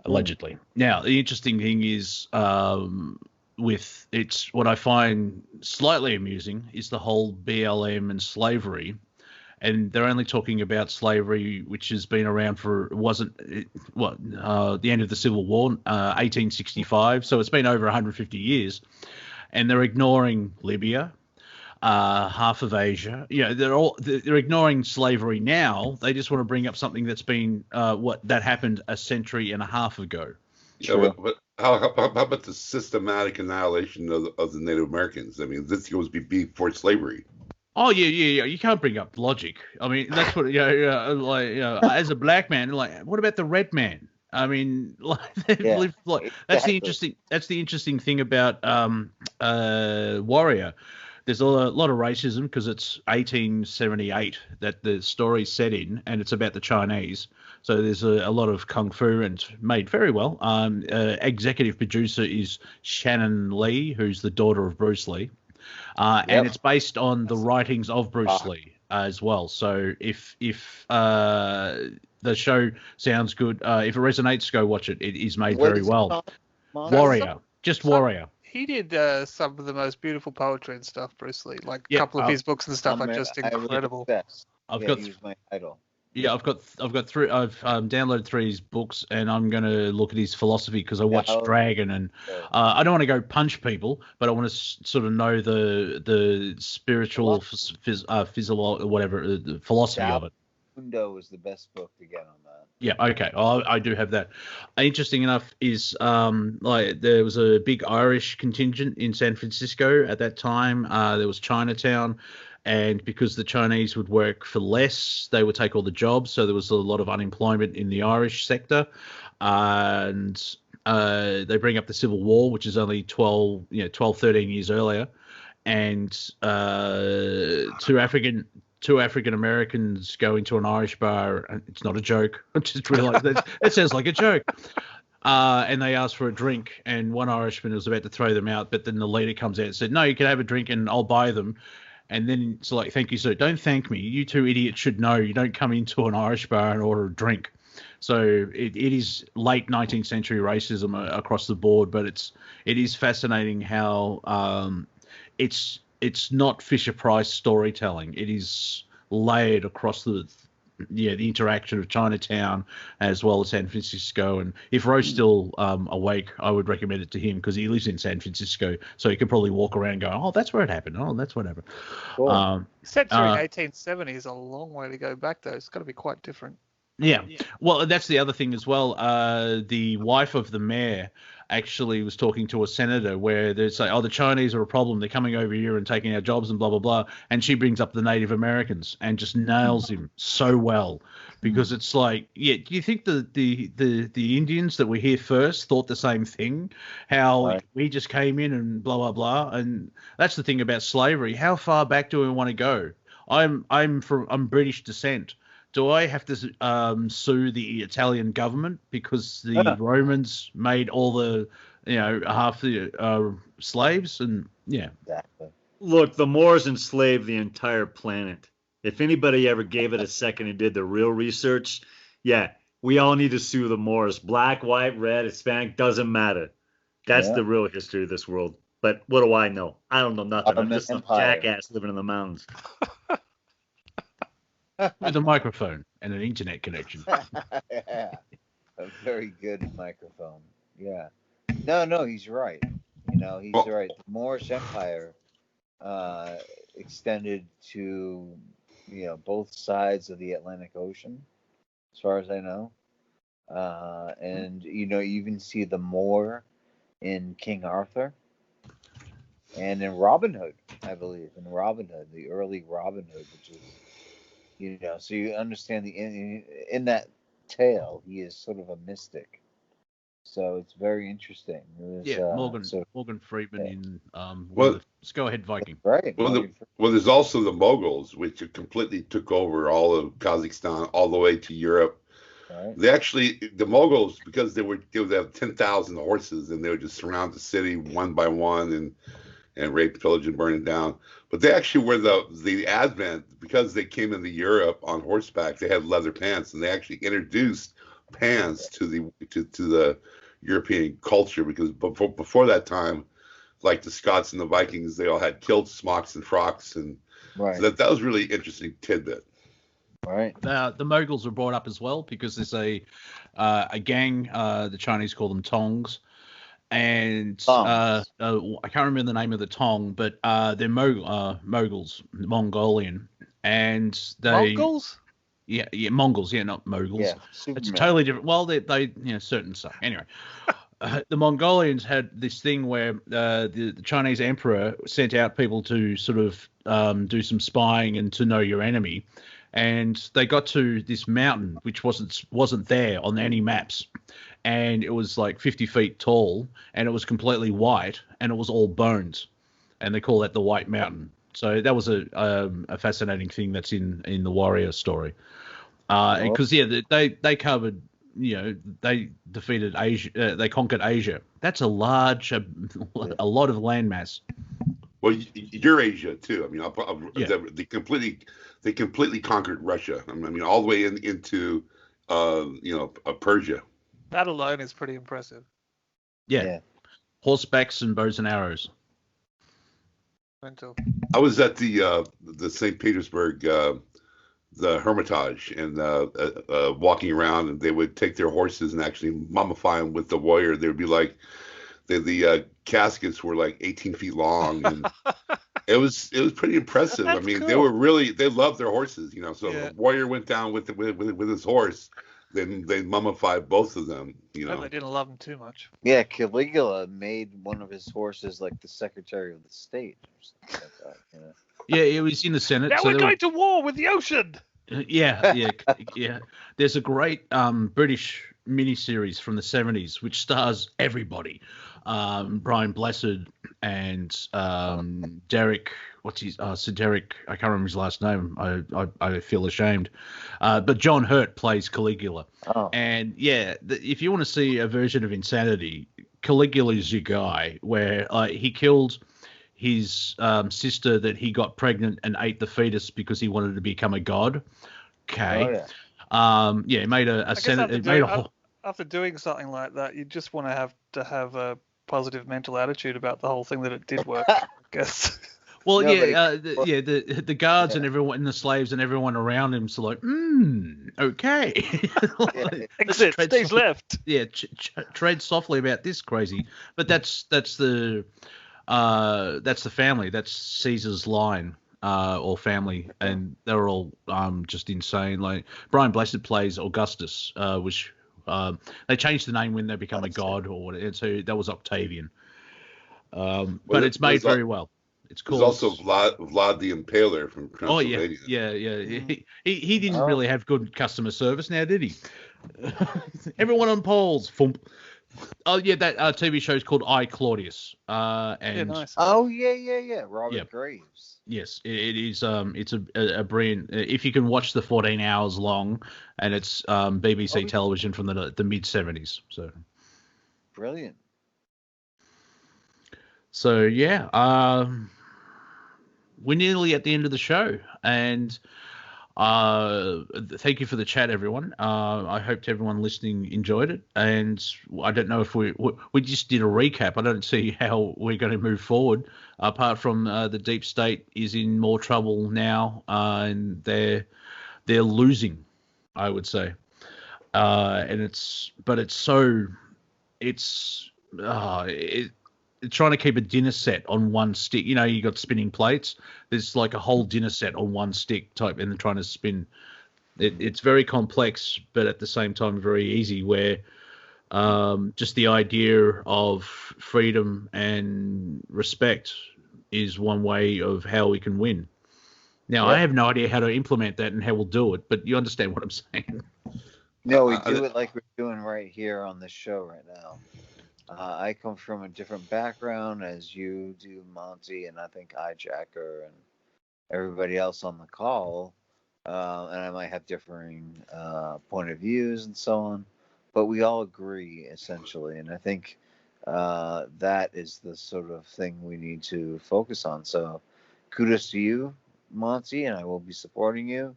allegedly. Now the interesting thing is. What I find slightly amusing is the whole BLM and slavery, and they're only talking about slavery which has been around for the end of the Civil War, 1865, so it's been over 150 years, and they're ignoring Libya, half of Asia. They're ignoring slavery now. They just want to bring up something that's been that happened a century and a half ago. Yeah, but how about the systematic annihilation of the Native Americans? I mean, this goes before slavery. Oh yeah. You can't bring up logic. I mean, that's what as a black man, like, what about the red man? I mean, that's the interesting thing about Warrior. There's a lot of racism because it's 1878 that the story's set in, and it's about the Chinese. So there's a lot of kung fu, and it's made very well. Executive producer is Shannon Lee, who's the daughter of Bruce Lee. And it's based on the writings of Bruce Lee as well. So if the show sounds good, if it resonates, go watch it. It is made very well. Warrior. He did some of the most beautiful poetry and stuff, Bruce Lee. Like a couple of his books and stuff are just incredible. He was my idol. Yeah, I've downloaded 3 of his books, and I'm going to look at his philosophy because I watched Dragon, and I don't want to go punch people, but I want to sort of know the spiritual the philosophy of it. Mundo was the best book to get on that. Yeah, okay. I do have that. Interesting enough is there was a big Irish contingent in San Francisco at that time. There was Chinatown, and because the Chinese would work for less, they would take all the jobs. So there was a lot of unemployment in the Irish sector, and they bring up the Civil War, which is only 13 years earlier, and two African Americans go into an Irish bar, and it's not a joke. I just realised that sounds like a joke. And they asked for a drink, and one Irishman was about to throw them out, but then the leader comes out and said, "No, you can have a drink, and I'll buy them." And then it's like, "Thank you, sir. Don't thank me. You two idiots should know you don't come into an Irish bar and order a drink." So it is late 19th century racism across the board, but it is fascinating how it's not Fisher-Price storytelling. It is layered across the interaction of Chinatown as well as San Francisco. And if Roe's still awake, I would recommend it to him because he lives in San Francisco, so he could probably walk around going, "Oh, that's where it happened. Oh, that's what happened." Cool. Set during 1870 is a long way to go back, though. It's got to be quite different. Yeah. Well, that's the other thing as well. The wife of the mayor actually was talking to a senator where they say, "Oh, the Chinese are a problem. They're coming over here and taking our jobs and blah, blah, blah." And she brings up the Native Americans and just nails him so well because it's like, do you think the Indians that were here first thought the same thing? How we just came in and blah, blah, blah. And that's the thing about slavery. How far back do we want to go? I'm British descent. Do I have to sue the Italian government because the Romans made all the, half the slaves? And Exactly. Look, the Moors enslaved the entire planet. If anybody ever gave it a second and did the real research, we all need to sue the Moors. Black, white, red, Hispanic, doesn't matter. That's the real history of this world. But what do I know? I don't know nothing. I'm just some jackass living in the mountains. With a microphone and an internet connection. A very good microphone. Yeah. No, he's right. He's right. The Moorish Empire extended to both sides of the Atlantic Ocean, as far as I know. And you even see the more in King Arthur and in Robin Hood, I believe, the early Robin Hood, which is, so you understand in that tale, he is sort of a mystic. So it's very interesting. Morgan Freeman in Well, let's go ahead, Viking. Right. Well, there's also the Moguls, which completely took over all of Kazakhstan, all the way to Europe. Right. The Moguls, because they would have 10,000 horses, and they would just surround the city one by one and rape, pillage, and burn it down. But they actually were the advent, because they came into Europe on horseback. They had leather pants, and they actually introduced pants to the European culture, because before that time, like the Scots and the Vikings, they all had kilts, smocks, and frocks, and right. so that was really interesting tidbit. Right. The Moguls were brought up as well because there's a gang. The Chinese call them Tongs, and I can't remember the name of the Tong, but they're Moguls, Mongolian, and they Mongols. Yeah, Mongols. Yeah, not Moguls. Yeah, it's totally different. Well, they certain stuff. Anyway, the Mongolians had this thing where the Chinese emperor sent out people to sort of do some spying and to know your enemy, and they got to this mountain which wasn't there on any maps, and it was like 50 feet tall, and it was completely white, and it was all bones, and they call that the White Mountain. So that was a fascinating thing that's in the Warrior story, because they covered, they defeated Asia, they conquered Asia. That's a lot of landmass. Well, Eurasia too. I mean, they completely conquered Russia. I mean, all the way into Persia. That alone is pretty impressive. Yeah. Horsebacks and bows and arrows. Mental. I was at the St. Petersburg, the Hermitage, and walking around, and they would take their horses and actually mummify them with the warrior. They would be like, the caskets were like 18 feet long, and it was pretty impressive. That's I mean, cool. they loved their horses, So the warrior went down with his horse. Then they mummified both of them, Well, they didn't love him too much. Yeah, Caligula made one of his horses like the Secretary of the State or something like that. Yeah, it was in the Senate. Now we're going to war with the ocean. Yeah. There's a great British miniseries from the 70s which stars everybody. Brian Blessed and Derek. Sir Derek? I can't remember his last name. I feel ashamed. But John Hurt plays Caligula. Oh. And if you want to see a version of insanity, Caligula is your guy. Where he killed his sister that he got pregnant and ate the fetus because he wanted to become a god. Okay. Oh, yeah. He made a senate. After doing something like that, you just want to have a positive mental attitude about the whole thing that it did work. I guess. Well, the guards and everyone, and the slaves and everyone around him, so like, okay. Exit, stage left. Yeah, tread softly about this crazy. But that's the family. That's Caesar's line, or family, and they're all just insane. Like Brian Blessed plays Augustus, which they changed the name when they become a god or whatever. So that was Octavian. But it's made very well. It's cool. There's also Vlad the Impaler from Transylvania. He didn't really have good customer service now, did he? Everyone on poles. Thump. Oh yeah, that TV show is called I, Claudius. Nice. Oh yeah. Robert Graves. Yes, it is. It's a brilliant. If you can watch the 14 hours long, and it's BBC television from the mid 70s. So Brilliant. So we're nearly at the end of the show, and thank you for the chat, everyone. I hope everyone listening enjoyed it, and I don't know if we just did a recap. I don't see how we're going to move forward, apart from the deep state is in more trouble now, and they're losing, I would say, trying to keep a dinner set on one stick. You know, you got spinning plates. There's like a whole dinner set on one stick type, and then trying to spin. It's very complex, but at the same time very easy. Where just the idea of freedom and respect is one way of how we can win. Now, I have no idea how to implement that and how we'll do it, but you understand what I'm saying. No, we do it like we're doing right here on this show right now. I come from a different background as you do, Monty, and I think HiJacker and everybody else on the call. And I might have differing point of views and so on, but we all agree essentially. And I think that is the sort of thing we need to focus on. So kudos to you, Monty, and I will be supporting you.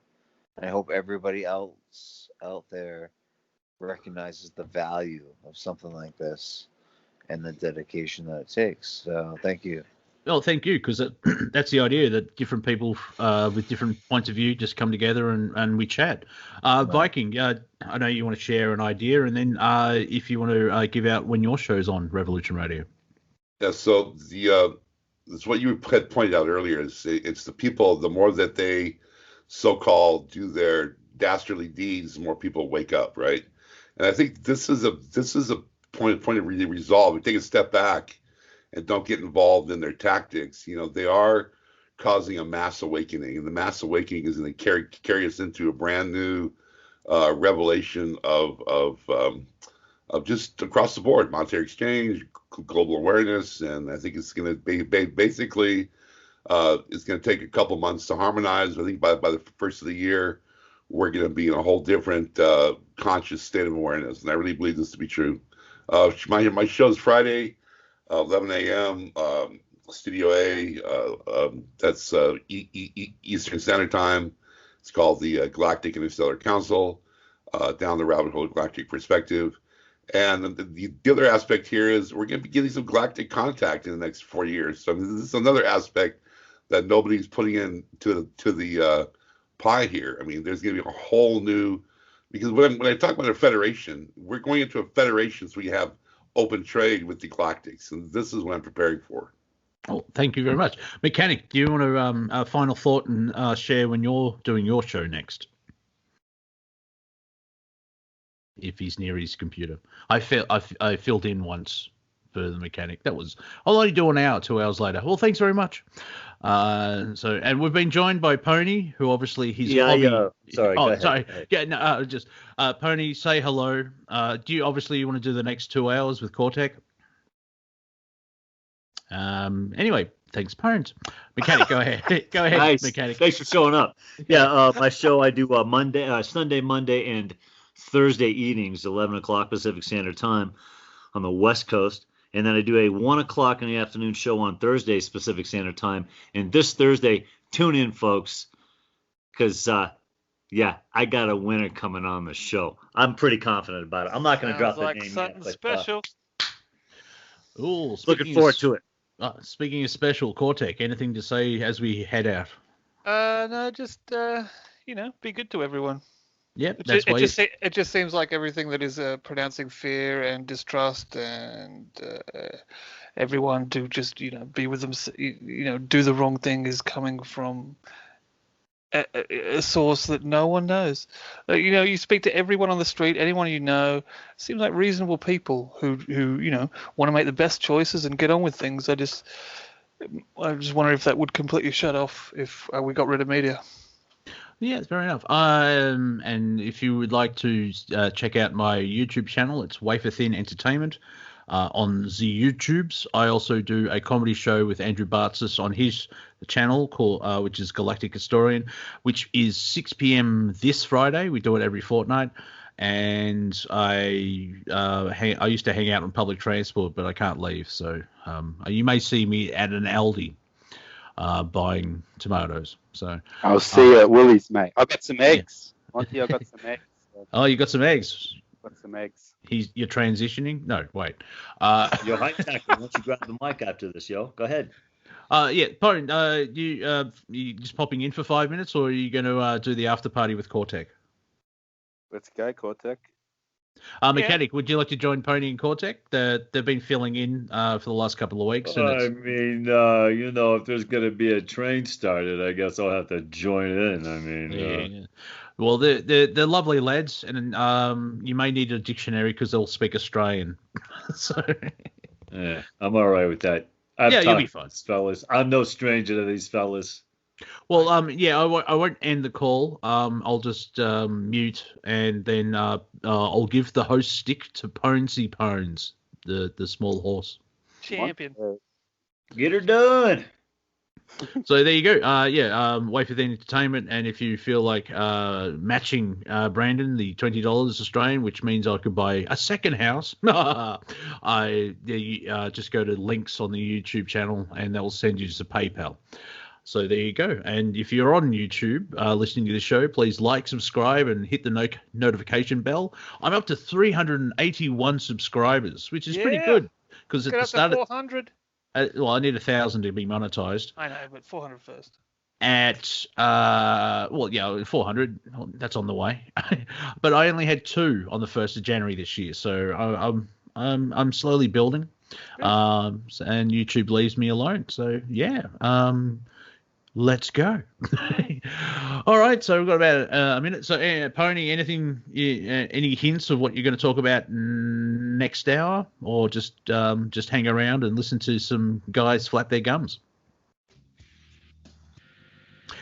And I hope everybody else out there recognizes the value of something like this and the dedication that it takes. So thank you. Well, thank you, because that's the idea, that different people with different points of view just come together and we chat. Viking, I know you want to share an idea, and then if you want to give out when your show's on Revolution Radio. Yeah, so it's what you had pointed out earlier. It's the people, the more that they so-called do their dastardly deeds, the more people wake up, right? And I think this is a point of really resolve. We take a step back and don't get involved in their tactics. You know, they are causing a mass awakening, and the mass awakening is going to carry us into a brand new revelation of just across the board, monetary exchange, global awareness, and I think it's going to be basically it's going to take a couple months to harmonize. I think by the first of the year, we're going to be in a whole different conscious state of awareness, and I really believe this to be true. My show's Friday, 11 a.m. Studio A. That's Eastern Standard Time. It's called the Galactic Interstellar Council, Down the Rabbit Hole Galactic Perspective. And the other aspect here is we're going to be getting some galactic contact in the next 4 years. So this is another aspect that nobody's putting into the pie here. I mean, there's going to be a whole new, because when I talk about a federation, we're going into a federation so we have open trade with the galactics, and this is what I'm preparing for. Oh, thank you very much. Mechanic, do you want to final thought and share when you're doing your show next? If he's near his computer. I filled in once for the Mechanic. I'll only do an hour, 2 hours later. Well, thanks very much. And we've been joined by Pony, who obviously his hobby. Sorry. Oh, go ahead. sorry. Yeah, no, just Pony, say hello. Do you want to do the next 2 hours with Cortek? Anyway, thanks, parents. Mechanic, go ahead. Go ahead, Nice. Mechanic. Thanks for showing up. Yeah, my show I do Sunday, Monday, and Thursday evenings, 11 o'clock Pacific Standard Time on the West Coast. And then I do a 1 o'clock in the afternoon show on Thursday Pacific Standard Time. And this Thursday, tune in, folks, because, I got a winner coming on the show. I'm pretty confident about it. I'm not going to drop the name yet. But, special. Looking forward to it. Speaking of special, Cortek, anything to say as we head out? No, just, be good to everyone. Yep, it just seems like everything that is pronouncing fear and distrust and everyone to just be with them, do the wrong thing is coming from a source that no one knows. You speak to everyone on the street, anyone seems like reasonable people who want to make the best choices and get on with things. I just wonder if that would completely shut off if we got rid of media. Yeah, fair enough. And if you would like to check out my YouTube channel, it's Wafer Thin Entertainment on the YouTubes. I also do a comedy show with Andrew Bartzis on his channel called, which is Galactic Historian, which is 6 p.m. this Friday. We do it every fortnight. And I used to hang out on public transport, but I can't leave. So you may see me at an Aldi. Buying tomatoes. So I'll see you at Willie's, mate. I got some eggs. Monty, I got some eggs. Oh, you got some eggs. Got some eggs. You're transitioning? No, wait. Yo, HiJacker, why don't you grab the mic after this, yo? Go ahead. Pardon, you just popping in for 5 minutes, or are you going to do the after party with Cortek? Let's go, Cortek. Mechanic, would you like to join Pony and Cortek? They've been filling in for the last couple of weeks. And I mean, if there's going to be a train started, I guess I'll have to join in. I mean, yeah. Well, they're lovely lads, and you may need a dictionary because they'll speak Australian. So yeah, I'm all right with that. You'll be fine, fellas. I'm no stranger to these fellas. Well, I won't end the call. I'll just mute, and then I'll give the host stick to Ponesy Pones, the small horse. Champion. Get her done. So there you go. Wait for the entertainment, and if you feel like matching Brandon the $20 Australian, which means I could buy a second house, just go to links on the YouTube channel, and they'll send you to PayPal. So there you go. And if you're on YouTube listening to the show, please like, subscribe, and hit the notification bell. I'm up to 381 subscribers, which is pretty good. Because at the start, 400. Well, I need 1,000 to be monetized. I know, but 400 first. At 400. That's on the way. But I only had 2 on the 1st of January this year, so I'm slowly building. And YouTube leaves me alone. So yeah. Let's go. All right, so we've got about a minute. So, Pony, any hints of what you're going to talk about next hour, or just hang around and listen to some guys flap their gums?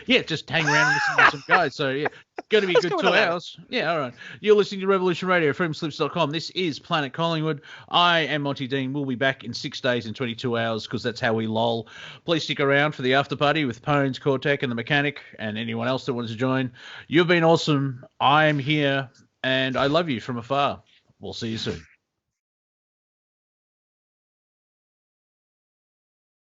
Yeah, just hang around and listen to some guys. So, yeah, going to be a good 2 hours. Yeah, all right. You're listening to Revolution Radio, freedomslips.com. This is Planet Collingwood. I am Monty Dean. We'll be back in 6 days and 22 hours because that's how we loll. Please stick around for the after party with Pones, Cortek, and the Mechanic, and anyone else that wants to join. You've been awesome. I am here, and I love you from afar. We'll see you soon.